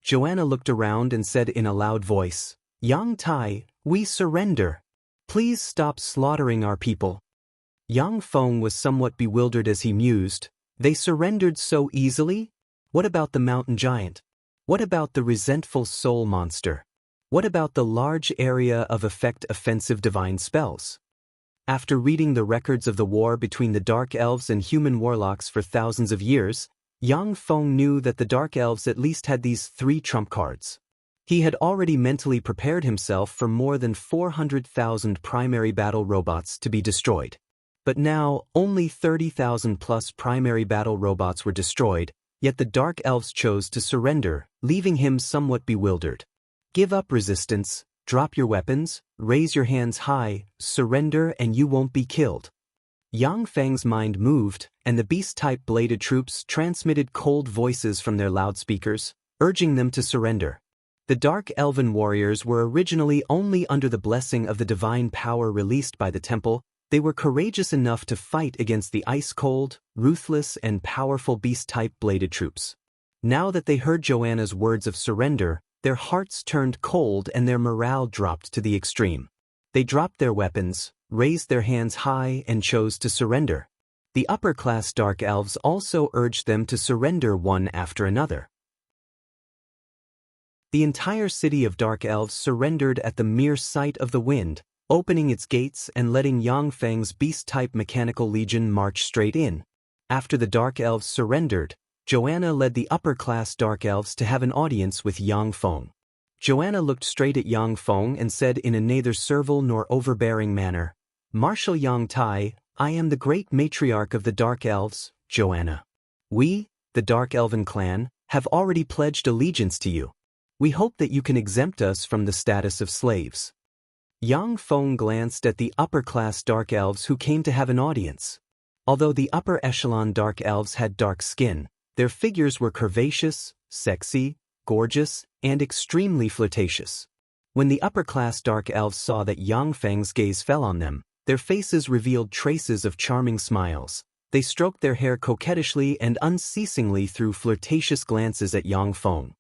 S1: Joanna looked around and said in a loud voice, "Yang Tai, we surrender. Please stop slaughtering our people." Yang Feng was somewhat bewildered as he mused, "They surrendered so easily? What about the mountain giant? What about the resentful soul monster? What about the large area of effect offensive divine spells?" After reading the records of the war between the Dark Elves and human warlocks for thousands of years, Yang Feng knew that the Dark Elves at least had these 3 trump cards. He had already mentally prepared himself for more than 400,000 primary battle robots to be destroyed. But now, only 30,000 plus primary battle robots were destroyed, yet the Dark Elves chose to surrender, leaving him somewhat bewildered. Give up resistance, drop your weapons, raise your hands high, surrender and you won't be killed. Yang Feng's mind moved, and the beast-type bladed troops transmitted cold voices from their loudspeakers, urging them to surrender. The Dark Elven warriors were originally only under the blessing of the divine power released by the temple. They were courageous enough to fight against the ice-cold, ruthless and powerful beast-type bladed troops. Now that they heard Joanna's words of surrender, their hearts turned cold and their morale dropped to the extreme. They dropped their weapons, raised their hands high and chose to surrender. The upper-class Dark Elves also urged them to surrender one after another. The entire city of Dark Elves surrendered at the mere sight of the wind, opening its gates and letting Yang Feng's beast-type mechanical legion march straight in. After the Dark Elves surrendered, Joanna led the upper-class Dark Elves to have an audience with Yang Feng. Joanna looked straight at Yang Feng and said in a neither servile nor overbearing manner, "Marshal Yang Tai, I am the great matriarch of the Dark Elves, Joanna. We, the Dark Elven clan, have already pledged allegiance to you. We hope that you can exempt us from the status of slaves." Yang Feng glanced at the upper-class Dark Elves who came to have an audience. Although the upper-echelon Dark Elves had dark skin, their figures were curvaceous, sexy, gorgeous, and extremely flirtatious. When the upper-class Dark Elves saw that Yang Feng's gaze fell on them, their faces revealed traces of charming smiles. They stroked their hair coquettishly and unceasingly threw flirtatious glances at Yang Feng.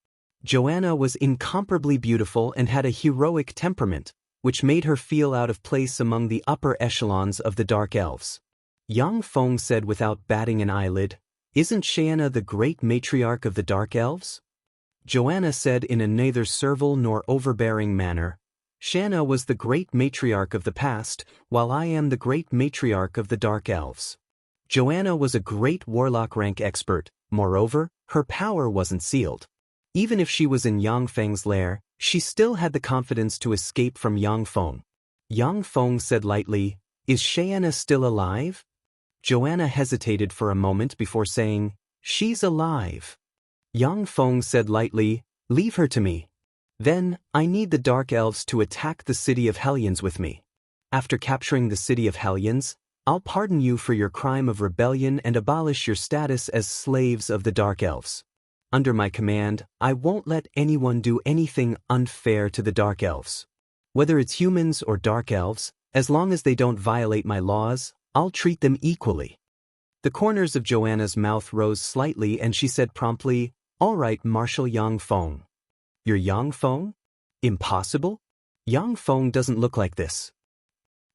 S1: Joanna was incomparably beautiful and had a heroic temperament, which made her feel out of place among the upper echelons of the Dark Elves. Yang Feng said without batting an eyelid, "Isn't Xianxia the great matriarch of the Dark Elves?" Joanna said in a neither servile nor overbearing manner, "Xianxia was the great matriarch of the past, while I am the great matriarch of the Dark Elves." Joanna was a great warlock rank expert. Moreover, her power wasn't sealed. Even if she was in Yang Feng's lair, she still had the confidence to escape from Yang Feng. Yang Feng said lightly, "Is Xianxia still alive?" Joanna hesitated for a moment before saying, "She's alive." Yang Feng said lightly, "Leave her to me. Then, I need the Dark Elves to attack the city of Hellions with me. After capturing the city of Hellions, I'll pardon you for your crime of rebellion and abolish your status as slaves of the Dark Elves. Under my command, I won't let anyone do anything unfair to the Dark Elves. Whether it's humans or Dark Elves, as long as they don't violate my laws, I'll treat them equally." The corners of Joanna's mouth rose slightly and she said promptly, "All right, Marshal Yang Feng." "You're Yang Feng? Impossible? Yang Feng doesn't look like this."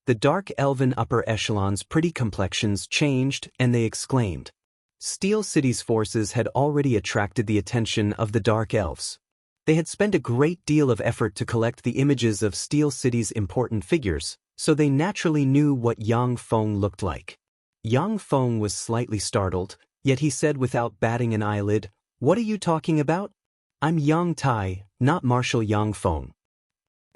S1: The Dark Elven upper echelon's pretty complexions changed and they exclaimed. Steel City's forces had already attracted the attention of the Dark Elves. They had spent a great deal of effort to collect the images of Steel City's important figures, so they naturally knew what Yang Feng looked like. Yang Feng was slightly startled, yet he said without batting an eyelid, "What are you talking about? I'm Yang Tai, not Marshal Yang Feng."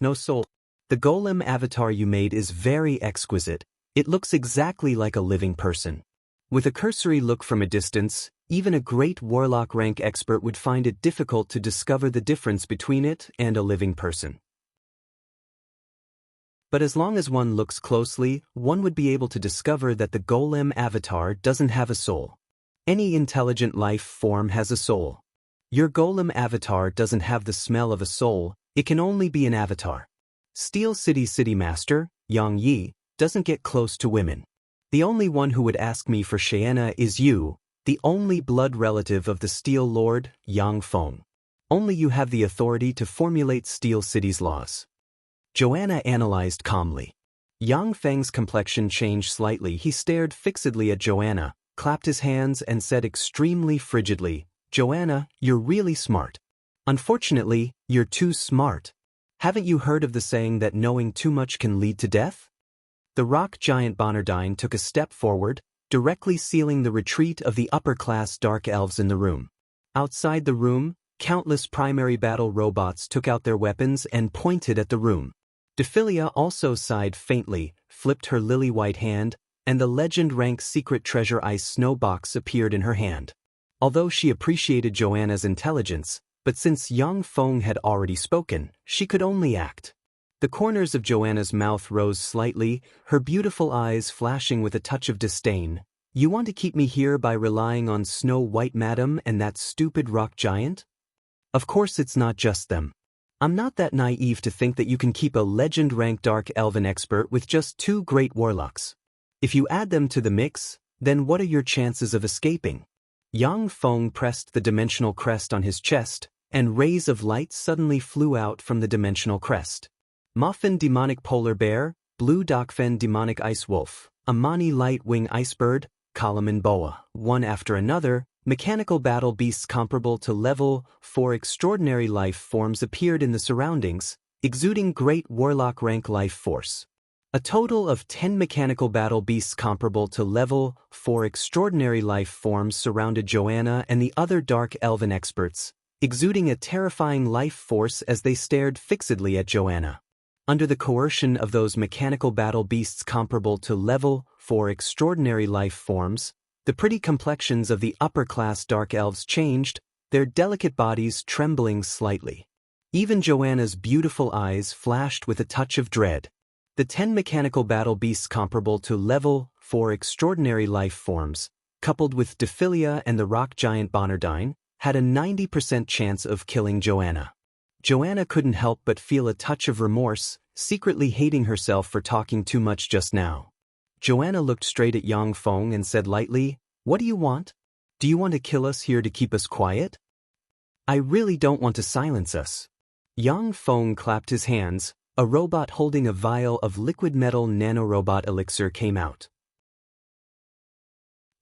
S1: "No soul. The golem avatar you made is very exquisite. It looks exactly like a living person." With a cursory look from a distance, even a great warlock rank expert would find it difficult to discover the difference between it and a living person. But as long as one looks closely, one would be able to discover that the golem avatar doesn't have a soul. Any intelligent life form has a soul. Your golem avatar doesn't have the smell of a soul, it can only be an avatar. Steel City City Master, Yang Yi, doesn't get close to women. The only one who would ask me for Xianxia is you, the only blood relative of the Steel Lord, Yang Feng. Only you have the authority to formulate Steel City's laws." Joanna analyzed calmly. Yang Feng's complexion changed slightly. He stared fixedly at Joanna, clapped his hands and said extremely frigidly, "Joanna, you're really smart. Unfortunately, you're too smart. Haven't you heard of the saying that knowing too much can lead to death?" The rock giant Bonardine took a step forward, directly sealing the retreat of the upper-class dark elves in the room. Outside the room, countless primary battle robots took out their weapons and pointed at the room. Dephilia also sighed faintly, flipped her lily-white hand, and the legend-rank secret treasure ice snow box appeared in her hand. Although she appreciated Joanna's intelligence, but since Yang Feng had already spoken, she could only act. The corners of Joanna's mouth rose slightly, her beautiful eyes flashing with a touch of disdain. "You want to keep me here by relying on Snow White Madam and that stupid rock giant? Of course it's not just them. I'm not that naive to think that you can keep a legend-ranked dark elven expert with just 2 great warlocks. If you add them to the mix, then what are your chances of escaping?" Yang Feng pressed the dimensional crest on his chest, and rays of light suddenly flew out from the dimensional crest. Muffin demonic polar bear, blue Dokfen demonic ice wolf, Amani light wing ice bird, Kalaman boa, one after another, mechanical battle beasts comparable to level 4 extraordinary life forms appeared in the surroundings, exuding great warlock rank life force. A total of 10 mechanical battle beasts comparable to level 4 extraordinary life forms surrounded Joanna and the other dark elven experts, exuding a terrifying life force as they stared fixedly at Joanna. Under the coercion of those mechanical battle beasts comparable to level 4 extraordinary life forms, the pretty complexions of the upper-class dark elves changed, their delicate bodies trembling slightly. Even Joanna's beautiful eyes flashed with a touch of dread. The 10 mechanical battle beasts comparable to level 4 extraordinary life forms, coupled with Dephilia and the rock giant Bonardine, had a 90% chance of killing Joanna. Joanna couldn't help but feel a touch of remorse, secretly hating herself for talking too much just now. Joanna looked straight at Yang Feng and said lightly, "What do you want? Do you want to kill us here to keep us quiet?" "I really don't want to silence us." Yang Feng clapped his hands. A robot holding a vial of liquid metal nanorobot elixir came out.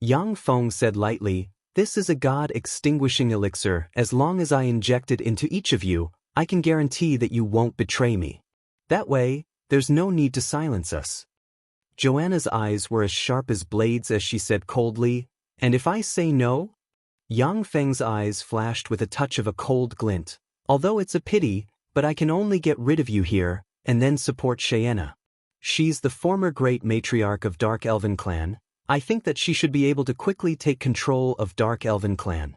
S1: Yang Feng said lightly, "This is a god-extinguishing elixir. As long as I inject it into each of you, I can guarantee that you won't betray me. That way, there's no need to silence us." Joanna's eyes were as sharp as blades as she said coldly, "And if I say no?" Yang Feng's eyes flashed with a touch of a cold glint. "Although it's a pity, but I can only get rid of you here, and then support Xianxia. She's the former great matriarch of Dark Elven Clan. I think that she should be able to quickly take control of Dark Elven Clan."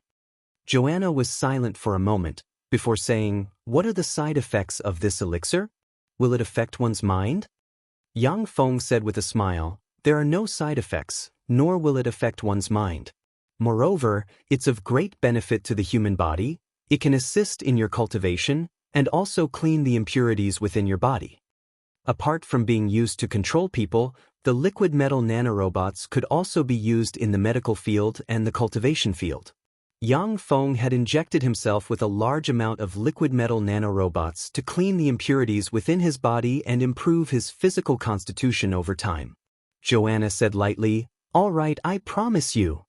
S1: Joanna was silent for a moment, before saying, "What are the side effects of this elixir? Will it affect one's mind?" Yang Feng said with a smile, "There are no side effects, nor will it affect one's mind. Moreover, it's of great benefit to the human body. It can assist in your cultivation, and also clean the impurities within your body. Apart from being used to control people, the liquid metal nanorobots could also be used in the medical field and the cultivation field." Yang Feng had injected himself with a large amount of liquid metal nanorobots to clean the impurities within his body and improve his physical constitution over time. Joanna said lightly, "All right, I promise you."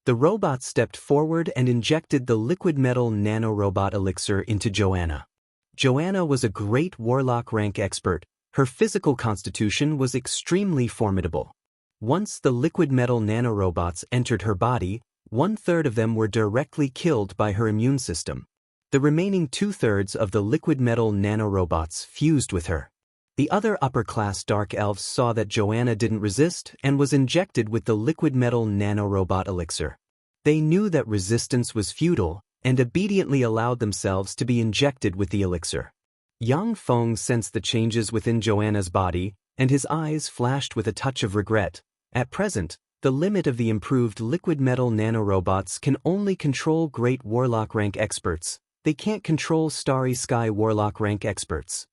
S1: The robot stepped forward and injected the liquid metal nanorobot elixir into Joanna. Joanna was a great warlock rank expert. Her physical constitution was extremely formidable. Once the liquid metal nanorobots entered her body, 1/3 of them were directly killed by her immune system. The remaining 2/3 of the liquid metal nanorobots fused with her. The other upper-class dark elves saw that Joanna didn't resist and was injected with the liquid metal nanorobot elixir. They knew that resistance was futile and obediently allowed themselves to be injected with the elixir. Yang Feng sensed the changes within Joanna's body, and his eyes flashed with a touch of regret. At present, the limit of the improved liquid metal nanorobots can only control great warlock rank experts. They can't control starry sky warlock rank experts.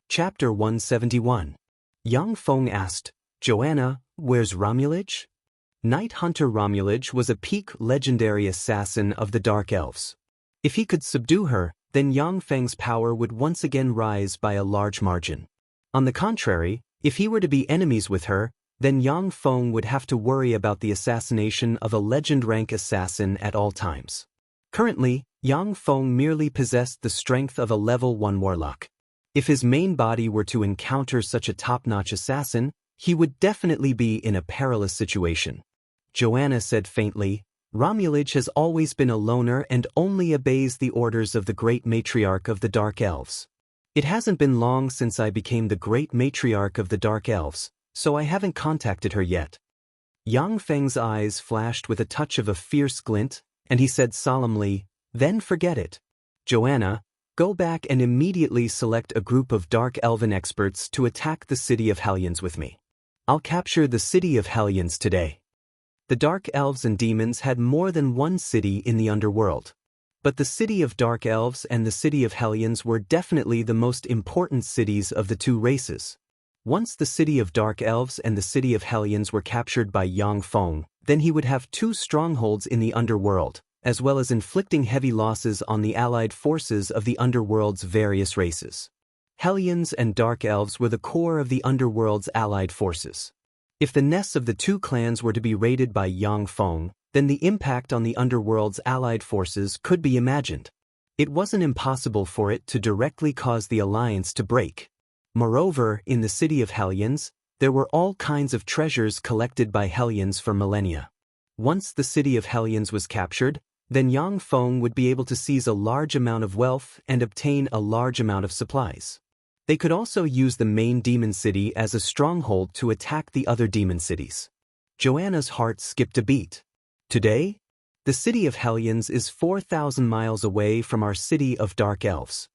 S1: Chapter 171. Yang Feng asked, "Joanna, where's Romulage?" Night Hunter Romulage was a peak legendary assassin of the Dark Elves. If he could subdue her, then Yang Feng's power would once again rise by a large margin. On the contrary, if he were to be enemies with her, then Yang Feng would have to worry about the assassination of a legend-rank assassin at all times. Currently, Yang Feng merely possessed the strength of a level 1 warlock. If his main body were to encounter such a top-notch assassin, he would definitely be in a perilous situation. Joanna said faintly, Romulage has always been a loner and only obeys the orders of the great matriarch of the Dark Elves. It hasn't been long since I became the great matriarch of the Dark Elves, so I haven't contacted her yet. Yang Feng's eyes flashed with a touch of a fierce glint, and he said solemnly, Then forget it. Joanna, go back and immediately select a group of Dark Elven experts to attack the city of Hellions with me. I'll capture the city of Hellions today. The Dark Elves and demons had more than one city in the underworld. But the city of Dark Elves and the city of Hellions were definitely the most important cities of the two races. Once the city of Dark Elves and the city of Hellions were captured by Yang Feng, then he would have two strongholds in the underworld, as well as inflicting heavy losses on the allied forces of the underworld's various races. Hellions and Dark Elves were the core of the underworld's allied forces. If the nests of the two clans were to be raided by Yang Feng, then the impact on the underworld's allied forces could be imagined. It wasn't impossible for it to directly cause the alliance to break. Moreover, in the city of Hellions, there were all kinds of treasures collected by Hellions for millennia. Once the city of Hellions was captured, then Yang Feng would be able to seize a large amount of wealth and obtain a large amount of supplies. They could also use the main demon city as a stronghold to attack the other demon cities. Joanna's heart skipped a beat. Today, the city of Hellions is 4,000 miles away from our city of Dark Elves.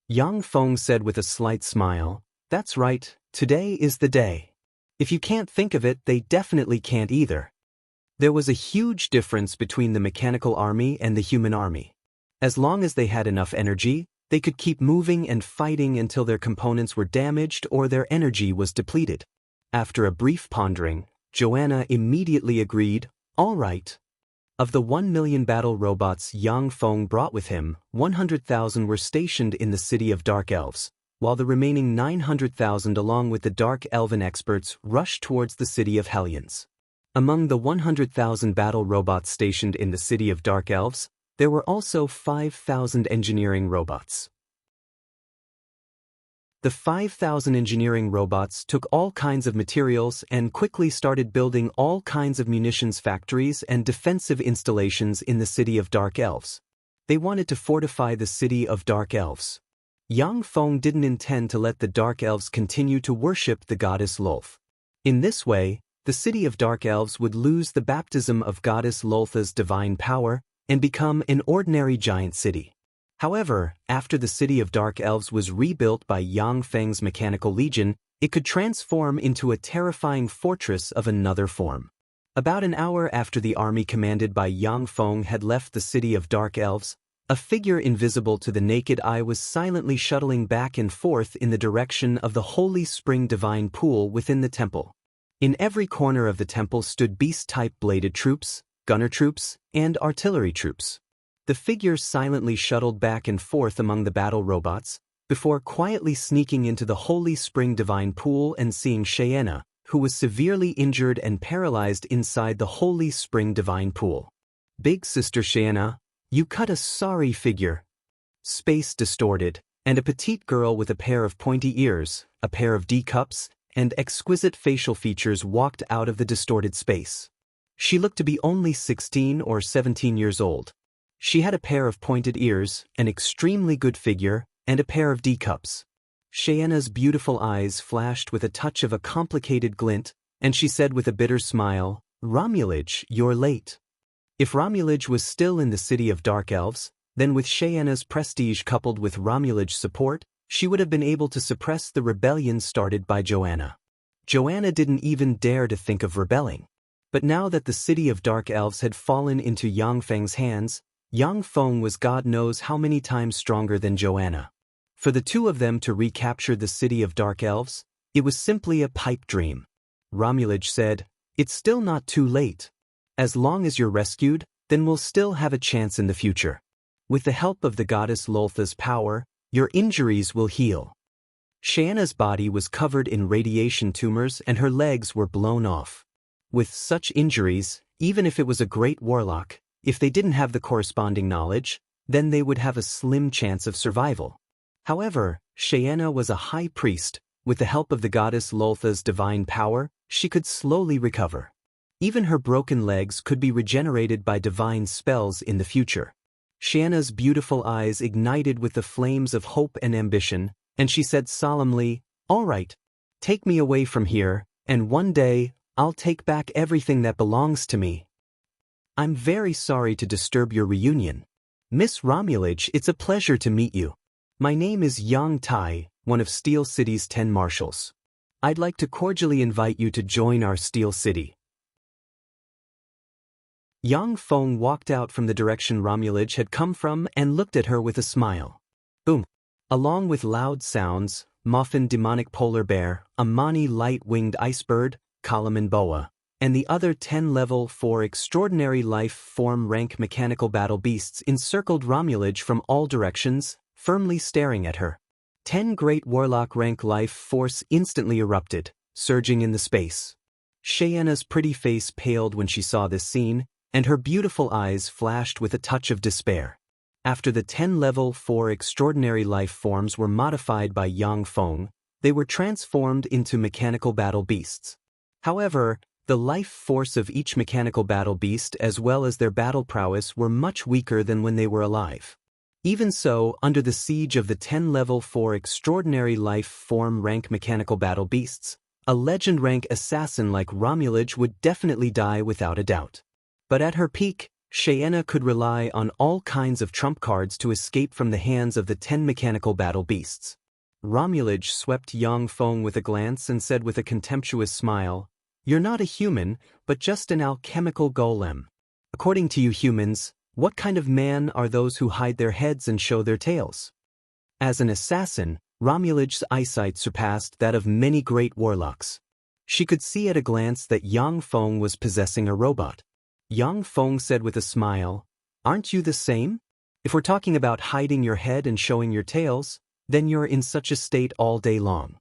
S1: Yang Feng said with a slight smile, That's right, today is the day. If you can't think of it, they definitely can't either. There was a huge difference between the mechanical army and the human army. As long as they had enough energy, they could keep moving and fighting until their components were damaged or their energy was depleted. After a brief pondering, Joanna immediately agreed, All right. Of the 1 million battle robots Yang Feng brought with him, 100,000 were stationed in the city of Dark Elves, while the remaining 900,000 along with the Dark Elven experts rushed towards the city of Hellions. Among the 100,000 battle robots stationed in the city of Dark Elves, there were also 5,000 engineering robots. The 5,000 engineering robots took all kinds of materials and quickly started building all kinds of munitions factories and defensive installations in the city of Dark Elves. They wanted to fortify the city of Dark Elves. Yang Feng didn't intend to let the Dark Elves continue to worship the goddess Lolth. In this way, the city of Dark Elves would lose the baptism of goddess Loltha's divine power and become an ordinary giant city. However, after the city of Dark Elves was rebuilt by Yang Feng's mechanical legion, it could transform into a terrifying fortress of another form. About an hour after the army commanded by Yang Feng had left the city of Dark Elves, a figure invisible to the naked eye was silently shuttling back and forth in the direction of the holy spring divine pool within the temple. In every corner of the temple stood beast-type bladed troops, gunner troops, and artillery troops. The figure silently shuttled back and forth among the battle robots, before quietly sneaking into the holy spring divine pool and seeing Xianxia, who was severely injured and paralyzed inside the holy spring divine pool. Big Sister Xianxia, you cut a sorry figure. Space distorted, and a petite girl with a pair of pointy ears, a pair of D-cups, and exquisite facial features walked out of the distorted space. She looked to be only 16 or 17 years old. She had a pair of pointed ears, an extremely good figure, and a pair of D-cups. Xianxia's beautiful eyes flashed with a touch of a complicated glint, and she said with a bitter smile, Romulage, you're late. If Romulage was still in the city of Dark Elves, then with Xianxia's prestige coupled with Romulage's support, she would have been able to suppress the rebellion started by Joanna. Joanna didn't even dare to think of rebelling. But now that the city of Dark Elves had fallen into Yang Feng's hands, Yang Feng was God knows how many times stronger than Joanna. For the two of them to recapture the city of Dark Elves, it was simply a pipe dream. Romulage said, It's still not too late. As long as you're rescued, then we'll still have a chance in the future. With the help of the goddess Loltha's power, your injuries will heal. Xianxia's body was covered in radiation tumors and her legs were blown off. With such injuries, even if it was a great warlock, if they didn't have the corresponding knowledge, then they would have a slim chance of survival. However, Xianxia was a high priest. With the help of the goddess Loltha's divine power, she could slowly recover. Even her broken legs could be regenerated by divine spells in the future. Xianxia's beautiful eyes ignited with the flames of hope and ambition, and she said solemnly, "All right, take me away from here, and one day, I'll take back everything that belongs to me." "I'm very sorry to disturb your reunion. Miss Romulage, it's a pleasure to meet you. My name is Yang Tai, one of Steel City's 10 marshals. I'd like to cordially invite you to join our Steel City." Yang Feng walked out from the direction Romulage had come from and looked at her with a smile. Boom! Along with loud sounds, Muffin demonic polar bear, Amani light-winged icebird, Kalaman boa, and the other 10 level 4 extraordinary life form rank mechanical battle beasts encircled Romulage from all directions, firmly staring at her. 10 great warlock rank life force instantly erupted, surging in the space. Xianxia's pretty face paled when she saw this scene, and her beautiful eyes flashed with a touch of despair. After the 10 level 4 extraordinary life forms were modified by Yang Feng, they were transformed into mechanical battle beasts. However, the life force of each mechanical battle beast as well as their battle prowess were much weaker than when they were alive. Even so, under the siege of the 10 level 4 extraordinary life form rank mechanical battle beasts, a legend rank assassin like Romulage would definitely die without a doubt. But at her peak, Xianxia could rely on all kinds of trump cards to escape from the hands of the 10 mechanical battle beasts. Romulage swept Yang Feng with a glance and said with a contemptuous smile, "You're not a human, but just an alchemical golem. According to you humans, what kind of man are those who hide their heads and show their tails?" As an assassin, Romulage's eyesight surpassed that of many great warlocks. She could see at a glance that Yang Feng was possessing a robot. Yang Feng said with a smile, "Aren't you the same? If we're talking about hiding your head and showing your tails, then you're in such a state all day long."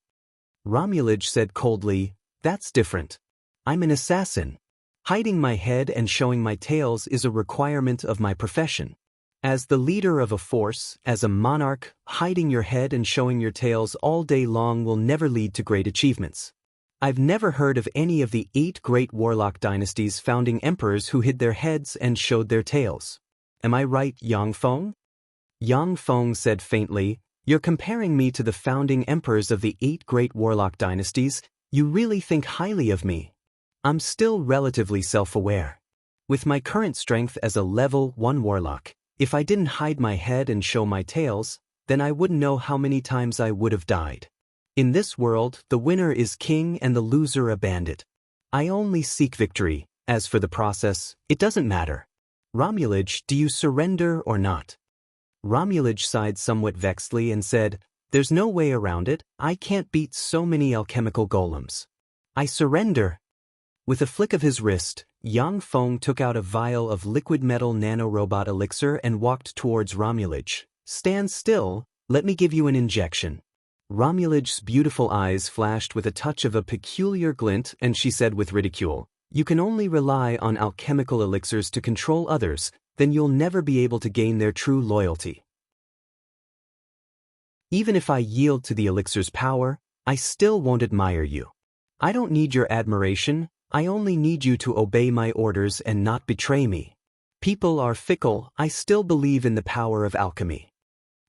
S1: Romulage said coldly, "That's different. I'm an assassin. Hiding my head and showing my tails is a requirement of my profession. As the leader of a force, as a monarch, hiding your head and showing your tails all day long will never lead to great achievements. I've never heard of any of the 8 great warlock dynasties founding emperors who hid their heads and showed their tails. Am I right, Yang Feng?" Yang Feng said faintly, "You're comparing me to the founding emperors of the 8 great warlock dynasties. You really think highly of me. I'm still relatively self-aware. With my current strength as a level 1 warlock, if I didn't hide my head and show my tails, then I wouldn't know how many times I would have died. In this world, the winner is king and the loser a bandit. I only seek victory. As for the process, it doesn't matter. Romulage, do you surrender or not?" Romulage sighed somewhat vexedly and said, "There's no way around it. I can't beat so many alchemical golems. I surrender." With a flick of his wrist, Yang Feng took out a vial of liquid metal nanorobot elixir and walked towards Romulage. "Stand still, let me give you an injection." Romulage's beautiful eyes flashed with a touch of a peculiar glint and she said with ridicule, "You can only rely on alchemical elixirs to control others, then you'll never be able to gain their true loyalty. Even if I yield to the elixir's power, I still won't admire you. I don't need your admiration, I only need you to obey my orders and not betray me. People are fickle, I still believe in the power of alchemy."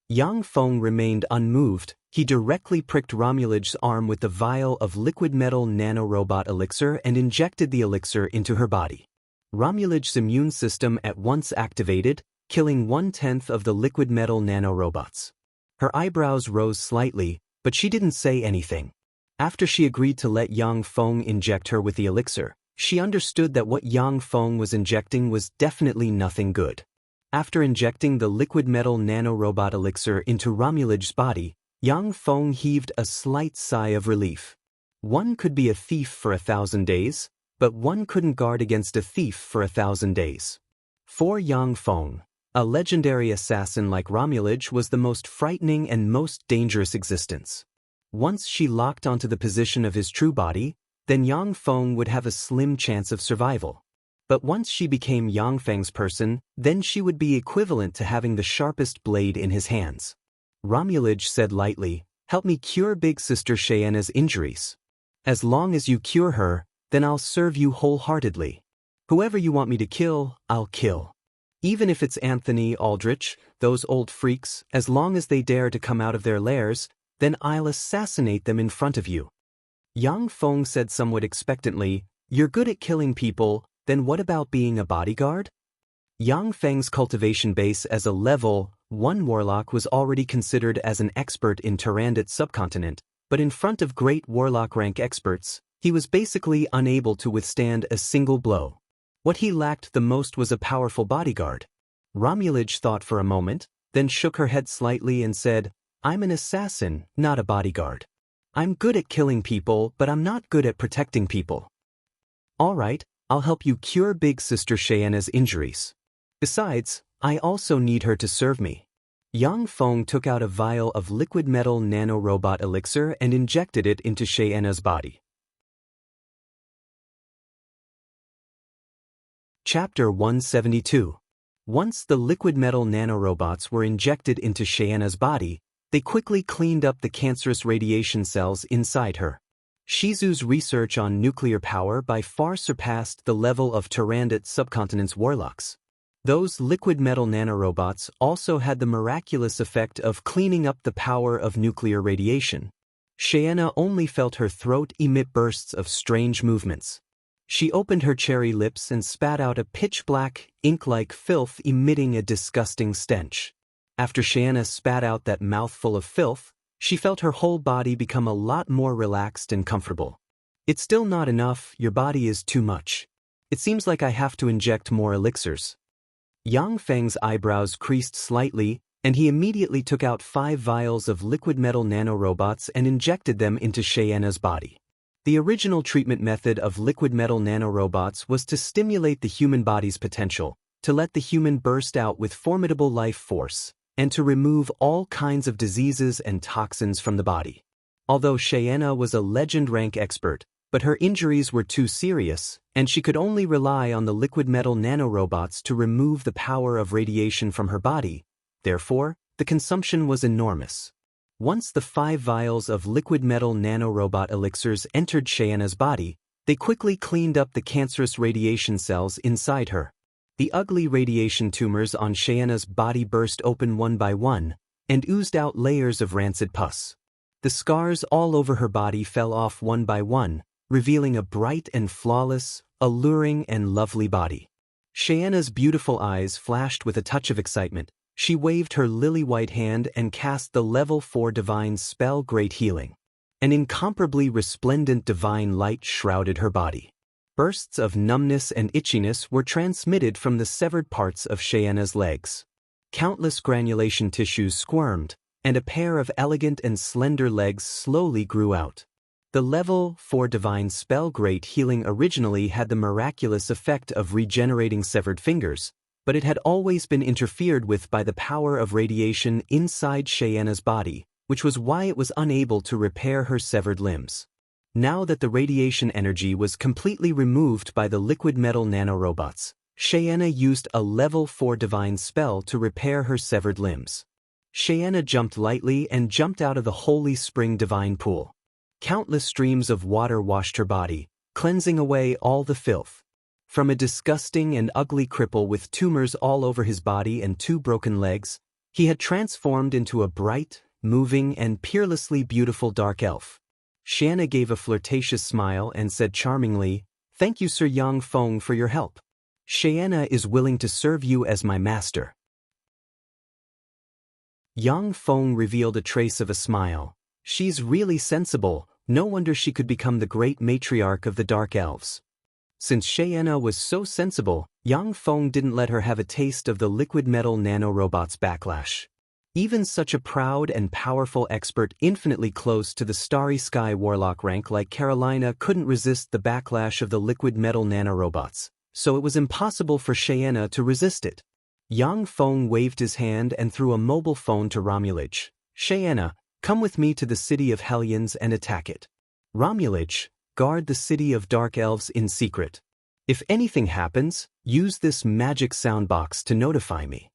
S1: Yang Feng remained unmoved. He directly pricked Romulage's arm with the vial of liquid metal nanorobot elixir and injected the elixir into her body. Romulage's immune system at once activated, killing 1/10 of the liquid metal nanorobots. Her eyebrows rose slightly, but she didn't say anything. After she agreed to let Yang Feng inject her with the elixir, she understood that what Yang Feng was injecting was definitely nothing good. After injecting the liquid metal nanorobot elixir into Romulage's body, Yang Feng heaved a slight sigh of relief. One could be a thief for 1,000 days, but one couldn't guard against a thief for 1,000 days. For Yang Feng, a legendary assassin like Romulage was the most frightening and most dangerous existence. Once she locked onto the position of his true body, then Yang Feng would have a slim chance of survival. But once she became Yang Feng's person, then she would be equivalent to having the sharpest blade in his hands. Romulage said lightly, "Help me cure big sister Xianxia's injuries. As long as you cure her, then I'll serve you wholeheartedly. Whoever you want me to kill, I'll kill. Even if it's Anthony Aldrich, those old freaks, as long as they dare to come out of their lairs, then I'll assassinate them in front of you." Yang Feng said somewhat expectantly, "You're good at killing people, then what about being a bodyguard?" Yang Feng's cultivation base as a level 1 warlock was already considered as an expert in Tyrannid subcontinent, but in front of great warlock rank experts, he was basically unable to withstand a single blow. What he lacked the most was a powerful bodyguard. Romulage thought for a moment, then shook her head slightly and said, "I'm an assassin, not a bodyguard. I'm good at killing people, but I'm not good at protecting people." "All right, I'll help you cure big sister Xianxia's injuries. Besides, I also need her to serve me." Yang Feng took out a vial of liquid metal nanorobot elixir and injected it into Xianxia's body. Chapter 172. Once the liquid metal nanorobots were injected into Xianxia's body, they quickly cleaned up the cancerous radiation cells inside her. Shizu's research on nuclear power by far surpassed the level of Tyrannid subcontinent's warlocks. Those liquid metal nanorobots also had the miraculous effect of cleaning up the power of nuclear radiation. Xianxia only felt her throat emit bursts of strange movements. She opened her cherry lips and spat out a pitch-black, ink-like filth emitting a disgusting stench. After Xianxia spat out that mouthful of filth, she felt her whole body become a lot more relaxed and comfortable. "It's still not enough, your body is too much. It seems like I have to inject more elixirs." Yang Feng's eyebrows creased slightly, and he immediately took out 5 vials of liquid metal nanorobots and injected them into Xianxia's body. The original treatment method of liquid metal nanorobots was to stimulate the human body's potential, to let the human burst out with formidable life force, and to remove all kinds of diseases and toxins from the body. Although Xianxia was a legend rank expert, but her injuries were too serious, and she could only rely on the liquid metal nanorobots to remove the power of radiation from her body. Therefore, the consumption was enormous. Once the 5 vials of liquid metal nanorobot elixirs entered Xianxia's body, they quickly cleaned up the cancerous radiation cells inside her. The ugly radiation tumors on Xianxia's body burst open one by one, and oozed out layers of rancid pus. The scars all over her body fell off one by one, revealing a bright and flawless, alluring and lovely body. Xianxia's beautiful eyes flashed with a touch of excitement. She waved her lily-white hand and cast the level 4 divine spell Great Healing. An incomparably resplendent divine light shrouded her body. Bursts of numbness and itchiness were transmitted from the severed parts of Xianxia's legs. Countless granulation tissues squirmed, and a pair of elegant and slender legs slowly grew out. The level 4 divine spell Great Healing originally had the miraculous effect of regenerating severed fingers, but it had always been interfered with by the power of radiation inside Xianxia's body, which was why it was unable to repair her severed limbs. Now that the radiation energy was completely removed by the liquid metal nanorobots, Xianxia used a level 4 divine spell to repair her severed limbs. Xianxia jumped lightly and jumped out of the holy spring divine pool. Countless streams of water washed her body, cleansing away all the filth. From a disgusting and ugly cripple with tumors all over his body and 2 broken legs, he had transformed into a bright, moving and peerlessly beautiful dark elf. Xianxia gave a flirtatious smile and said charmingly, "Thank you Sir Yang Feng for your help. Xianxia is willing to serve you as my master." Yang Feng revealed a trace of a smile. "She's really sensible, no wonder she could become the great matriarch of the Dark Elves." Since Xianxia was so sensible, Yang Feng didn't let her have a taste of the liquid metal nanorobot's backlash. Even such a proud and powerful expert infinitely close to the starry sky warlock rank like Carolina couldn't resist the backlash of the liquid metal nanorobots, so it was impossible for Xianxia to resist it. Yang Feng waved his hand and threw a mobile phone to Romulage. "Xianxia, come with me to the city of Hellions and attack it. Romulage, guard the city of Dark Elves in secret. If anything happens, use this magic soundbox to notify me."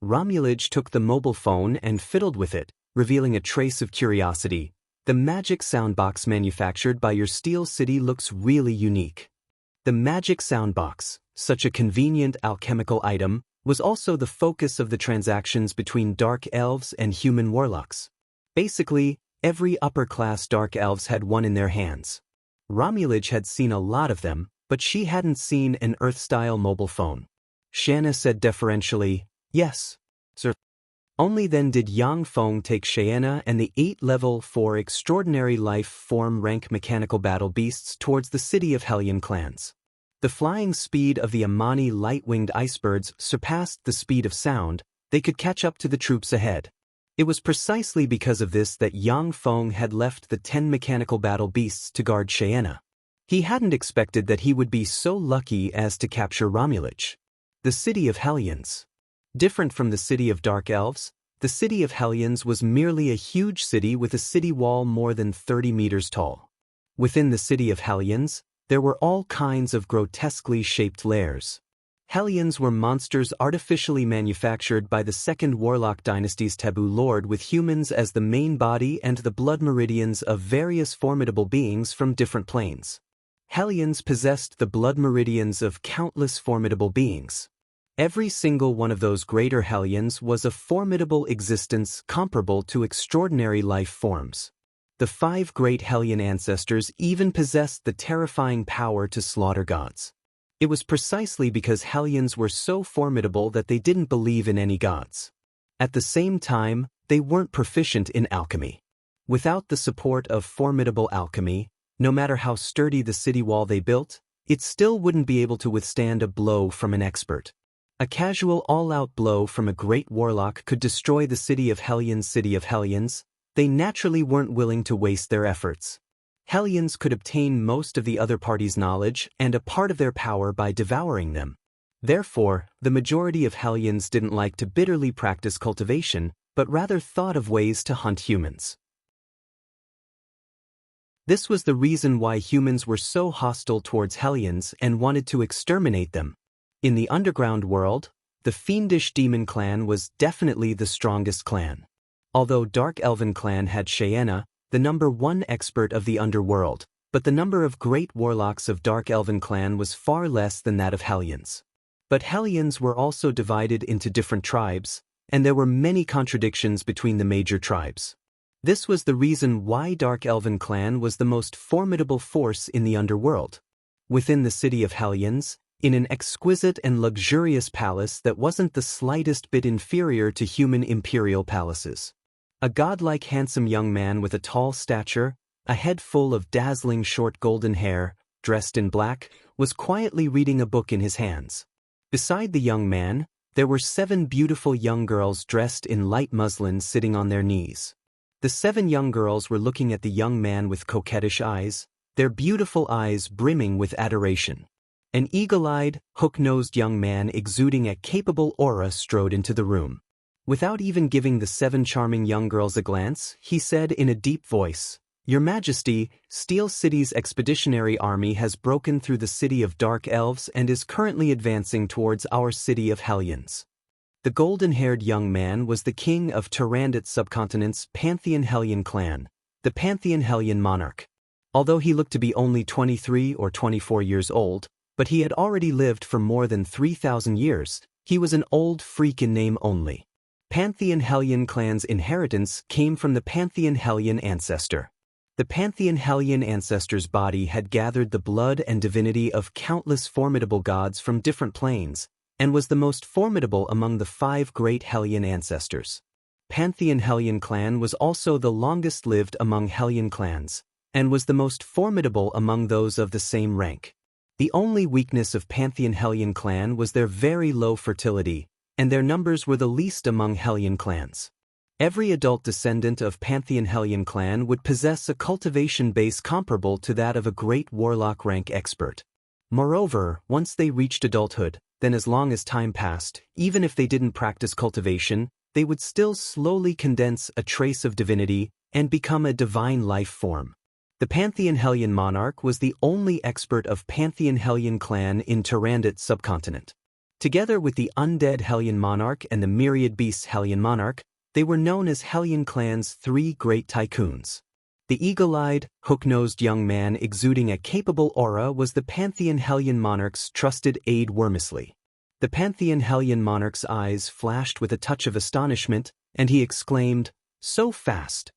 S1: Romulage took the mobile phone and fiddled with it, revealing a trace of curiosity. The magic soundbox manufactured by your Steel City looks really unique. The magic soundbox, such a convenient alchemical item, was also the focus of the transactions between dark elves and human warlocks. Basically, every upper-class dark elves had one in their hands. Romulage had seen a lot of them, but she hadn't seen an Earth-style mobile phone. Xianxia said deferentially, "Yes, sir." Only then did Yang Feng take Xianxia and the 8-level 4 extraordinary life form rank mechanical battle beasts towards the city of Hellion clans. The flying speed of the Amani light-winged icebirds surpassed the speed of sound. They could catch up to the troops ahead. It was precisely because of this that Yang Feng had left the 10 mechanical battle beasts to guard Xianxia. He hadn't expected that he would be so lucky as to capture Romulage. The city of Hellions. Different from the city of dark elves, the city of Hellions was merely a huge city with a city wall more than 30 meters tall. Within the city of Hellions, there were all kinds of grotesquely shaped lairs. Hellions were monsters artificially manufactured by the second Warlock dynasty's taboo lord, with humans as the main body and the blood meridians of various formidable beings from different planes. Hellions possessed the blood meridians of countless formidable beings. Every single one of those greater Hellions was a formidable existence comparable to extraordinary life forms. The 5 great Hellion ancestors even possessed the terrifying power to slaughter gods. It was precisely because Hellions were so formidable that they didn't believe in any gods. At the same time, they weren't proficient in alchemy. Without the support of formidable alchemy, no matter how sturdy the city wall they built, it still wouldn't be able to withstand a blow from an expert. A casual all-out blow from a great warlock could destroy the city of Hellions. They naturally weren't willing to waste their efforts. Hellions could obtain most of the other party's knowledge and a part of their power by devouring them. Therefore, the majority of Hellions didn't like to bitterly practice cultivation, but rather thought of ways to hunt humans. This was the reason why humans were so hostile towards Hellions and wanted to exterminate them. In the underground world, the fiendish demon clan was definitely the strongest clan. Although Dark Elven clan had Xianxia, the number 1 expert of the underworld, but the number of great warlocks of Dark Elven clan was far less than that of Hellions. But Hellions were also divided into different tribes, and there were many contradictions between the major tribes. This was the reason why Dark Elven clan was the most formidable force in the underworld. Within the city of Hellions, in an exquisite and luxurious palace that wasn't the slightest bit inferior to human imperial palaces. A godlike handsome young man with a tall stature, a head full of dazzling short golden hair, dressed in black, was quietly reading a book in his hands. Beside the young man, there were 7 beautiful young girls dressed in light muslin sitting on their knees. The 7 young girls were looking at the young man with coquettish eyes, their beautiful eyes brimming with adoration. An eagle-eyed, hook-nosed young man exuding a capable aura strode into the room. Without even giving the 7 charming young girls a glance, he said in a deep voice, "Your Majesty, Steel City's expeditionary army has broken through the city of Dark Elves and is currently advancing towards our city of Hellions." The golden-haired young man was the king of Tyrannid subcontinent's Pantheon Hellion clan, the Pantheon Hellion monarch. Although he looked to be only 23 or 24 years old, but he had already lived for more than 3,000 years, he was an old freak in name only. Pantheon Hellion clan's inheritance came from the Pantheon Hellion ancestor. The Pantheon Hellion ancestor's body had gathered the blood and divinity of countless formidable gods from different planes, and was the most formidable among the 5 great Hellion ancestors. Pantheon Hellion clan was also the longest-lived among Hellion clans, and was the most formidable among those of the same rank. The only weakness of Pantheon Hellion clan was their very low fertility, and their numbers were the least among Hellion clans. Every adult descendant of Pantheon Hellion clan would possess a cultivation base comparable to that of a great warlock rank expert. Moreover, once they reached adulthood, then as long as time passed, even if they didn't practice cultivation, they would still slowly condense a trace of divinity and become a divine life form. The Pantheon Hellion monarch was the only expert of Pantheon Hellion clan in Tyrannid subcontinent. Together with the undead Hellion monarch and the myriad beasts Hellion monarch, they were known as Hellion clan's three great tycoons. The eagle-eyed, hook-nosed young man exuding a capable aura was the Pantheon Hellion monarch's trusted aide Wormisley. The Pantheon Hellion monarch's eyes flashed with a touch of astonishment, and he exclaimed, "So fast!"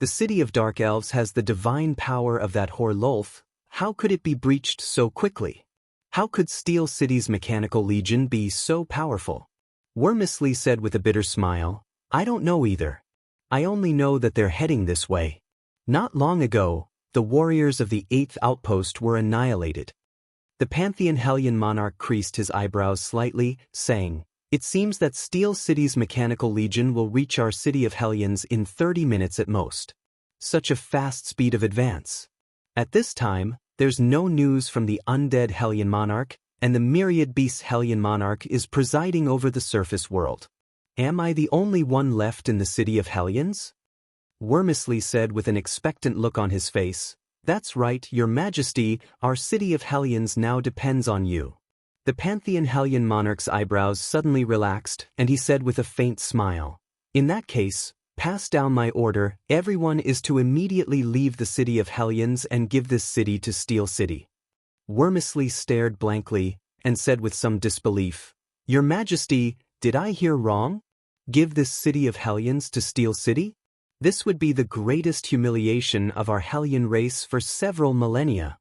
S1: The city of Dark Elves has the divine power of that whore Lolth. How could it be breached so quickly? How could Steel City's mechanical legion be so powerful? Wormisley said with a bitter smile, "I don't know either. I only know that they're heading this way." Not long ago, the warriors of the 8th Outpost were annihilated. The Pantheon Hellion monarch creased his eyebrows slightly, saying, "It seems that Steel City's mechanical legion will reach our city of Hellions in 30 minutes at most. Such a fast speed of advance. At this time, there's no news from the undead Hellion monarch, and the myriad beasts Hellion monarch is presiding over the surface world. Am I the only one left in the city of Hellions?" Wormisley said with an expectant look on his face, "That's right, Your Majesty, our city of Hellions now depends on you." The Pantheon Hellion monarch's eyebrows suddenly relaxed, and he said with a faint smile, "In that case, pass down my order. Everyone is to immediately leave the city of Hellions and give this city to Steel City." Wormisley stared blankly, and said with some disbelief, "Your Majesty, did I hear wrong? Give this city of Hellions to Steel City? This would be the greatest humiliation of our Hellion race for several millennia."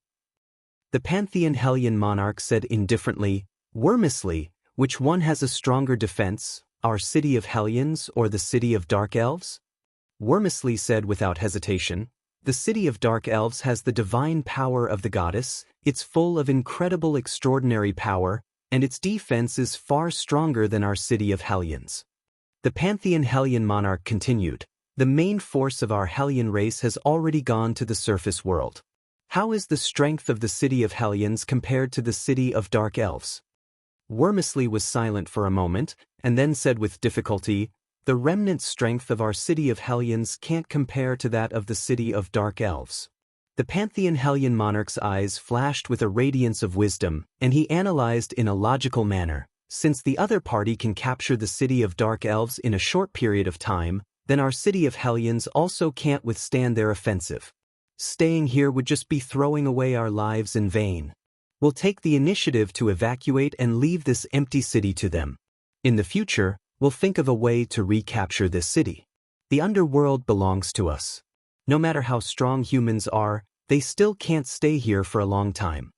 S1: The Pantheon Hellion monarch said indifferently, "Wormisley, which one has a stronger defense, our city of Hellions or the city of Dark Elves?" Wormisley said without hesitation, "The city of Dark Elves has the divine power of the goddess, it's full of incredible extraordinary power, and its defense is far stronger than our city of Hellions." The Pantheon Hellion monarch continued, "The main force of our Hellion race has already gone to the surface world. How is the strength of the city of Hellions compared to the city of Dark Elves?" Wormisley was silent for a moment, and then said with difficulty, "The remnant strength of our city of Hellions can't compare to that of the city of Dark Elves." The Pantheon Hellion monarch's eyes flashed with a radiance of wisdom, and he analyzed in a logical manner, "Since the other party can capture the city of Dark Elves in a short period of time, then our city of Hellions also can't withstand their offensive. Staying here would just be throwing away our lives in vain. We'll take the initiative to evacuate and leave this empty city to them. In the future, we'll think of a way to recapture this city. The underworld belongs to us. No matter how strong humans are, they still can't stay here for a long time."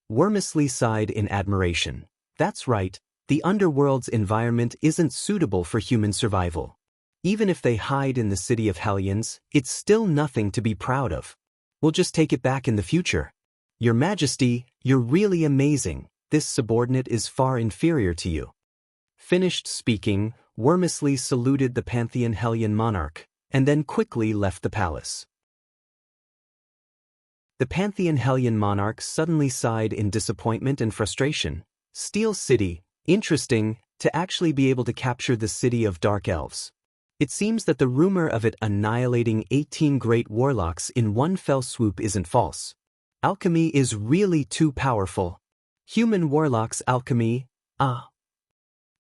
S1: Wormisley sighed in admiration. "That's right, the underworld's environment isn't suitable for human survival. Even if they hide in the city of Hellions, it's still nothing to be proud of. We'll just take it back in the future. Your Majesty, you're really amazing. This subordinate is far inferior to you." Finished speaking, Wormisley saluted the Pantheon Hellion monarch, and then quickly left the palace. The Pantheon Hellion monarch suddenly sighed in disappointment and frustration. Steel City, interesting, to actually be able to capture the city of Dark Elves. It seems that the rumor of it annihilating 18 great warlocks in one fell swoop isn't false. Alchemy is really too powerful. Human warlocks alchemy,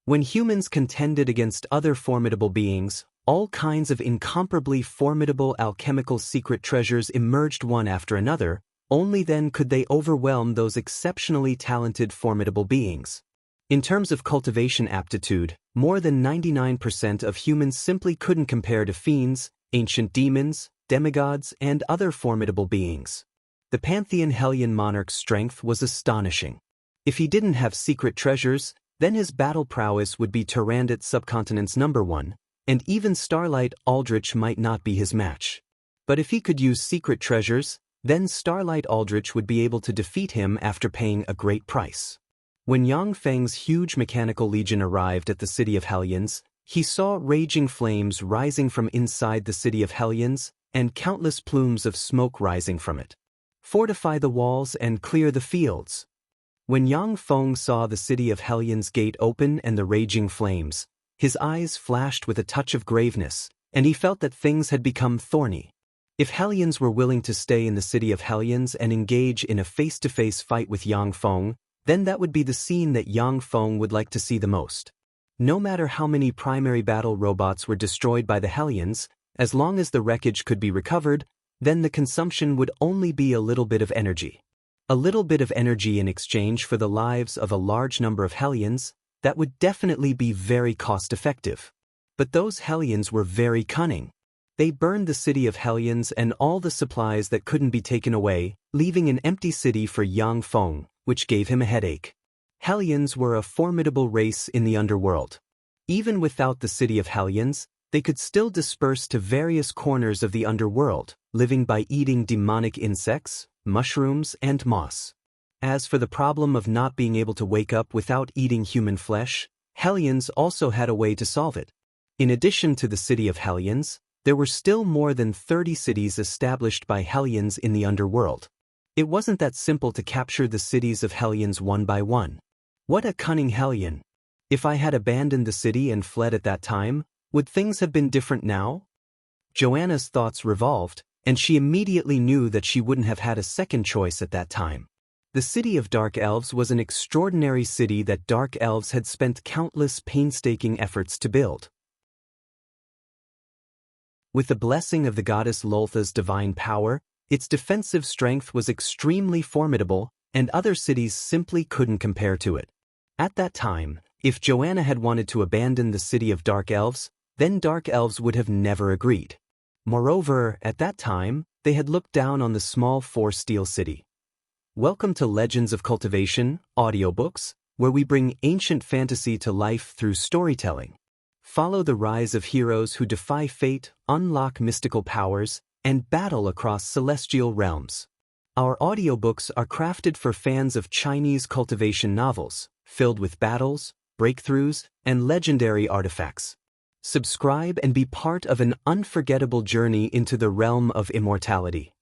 S1: When humans contended against other formidable beings, all kinds of incomparably formidable alchemical secret treasures emerged one after another. Only then could they overwhelm those exceptionally talented formidable beings. In terms of cultivation aptitude, more than 99% of humans simply couldn't compare to fiends, ancient demons, demigods, and other formidable beings. The Pantheon Hellion monarch's strength was astonishing. If he didn't have secret treasures, then his battle prowess would be Tyrannid subcontinent's #1, and even Starlight Aldrich might not be his match. But if he could use secret treasures, then Starlight Aldrich would be able to defeat him after paying a great price. When Yang Feng's huge mechanical legion arrived at the city of Hellions, he saw raging flames rising from inside the city of Hellions, and countless plumes of smoke rising from it. Fortify the walls and clear the fields. When Yang Feng saw the city of Hellions gate open and the raging flames, his eyes flashed with a touch of graveness, and he felt that things had become thorny. If Hellions were willing to stay in the city of Hellions and engage in a face-to-face fight with Yang Feng, then that would be the scene that Yang Feng would like to see the most. No matter how many primary battle robots were destroyed by the Hellions, as long as the wreckage could be recovered, then the consumption would only be a little bit of energy. A little bit of energy in exchange for the lives of a large number of Hellions, that would definitely be very cost-effective. But those Hellions were very cunning. They burned the city of Hellions and all the supplies that couldn't be taken away, leaving an empty city for Yang Feng, which gave him a headache. Hellions were a formidable race in the underworld. Even without the city of Hellions, they could still disperse to various corners of the underworld, living by eating demonic insects, mushrooms, and moss. As for the problem of not being able to wake up without eating human flesh, Hellions also had a way to solve it. In addition to the city of Hellions, there were still more than 30 cities established by Hellions in the underworld. It wasn't that simple to capture the cities of Hellions one by one. What a cunning Hellion! If I had abandoned the city and fled at that time, would things have been different now? Joanna's thoughts revolved, and she immediately knew that she wouldn't have had a second choice at that time. The city of Dark Elves was an extraordinary city that Dark Elves had spent countless painstaking efforts to build. With the blessing of the goddess Loltha's divine power, its defensive strength was extremely formidable, and other cities simply couldn't compare to it. At that time, if Joanna had wanted to abandon the city of Dark Elves, then Dark Elves would have never agreed. Moreover, at that time, they had looked down on the small four-steel city. Welcome to Legends of Cultivation, audiobooks, where we bring ancient fantasy to life through storytelling. Follow the rise of heroes who defy fate, unlock mystical powers, and battle across celestial realms. Our audiobooks are crafted for fans of Chinese cultivation novels, filled with battles, breakthroughs, and legendary artifacts. Subscribe and be part of an unforgettable journey into the realm of immortality.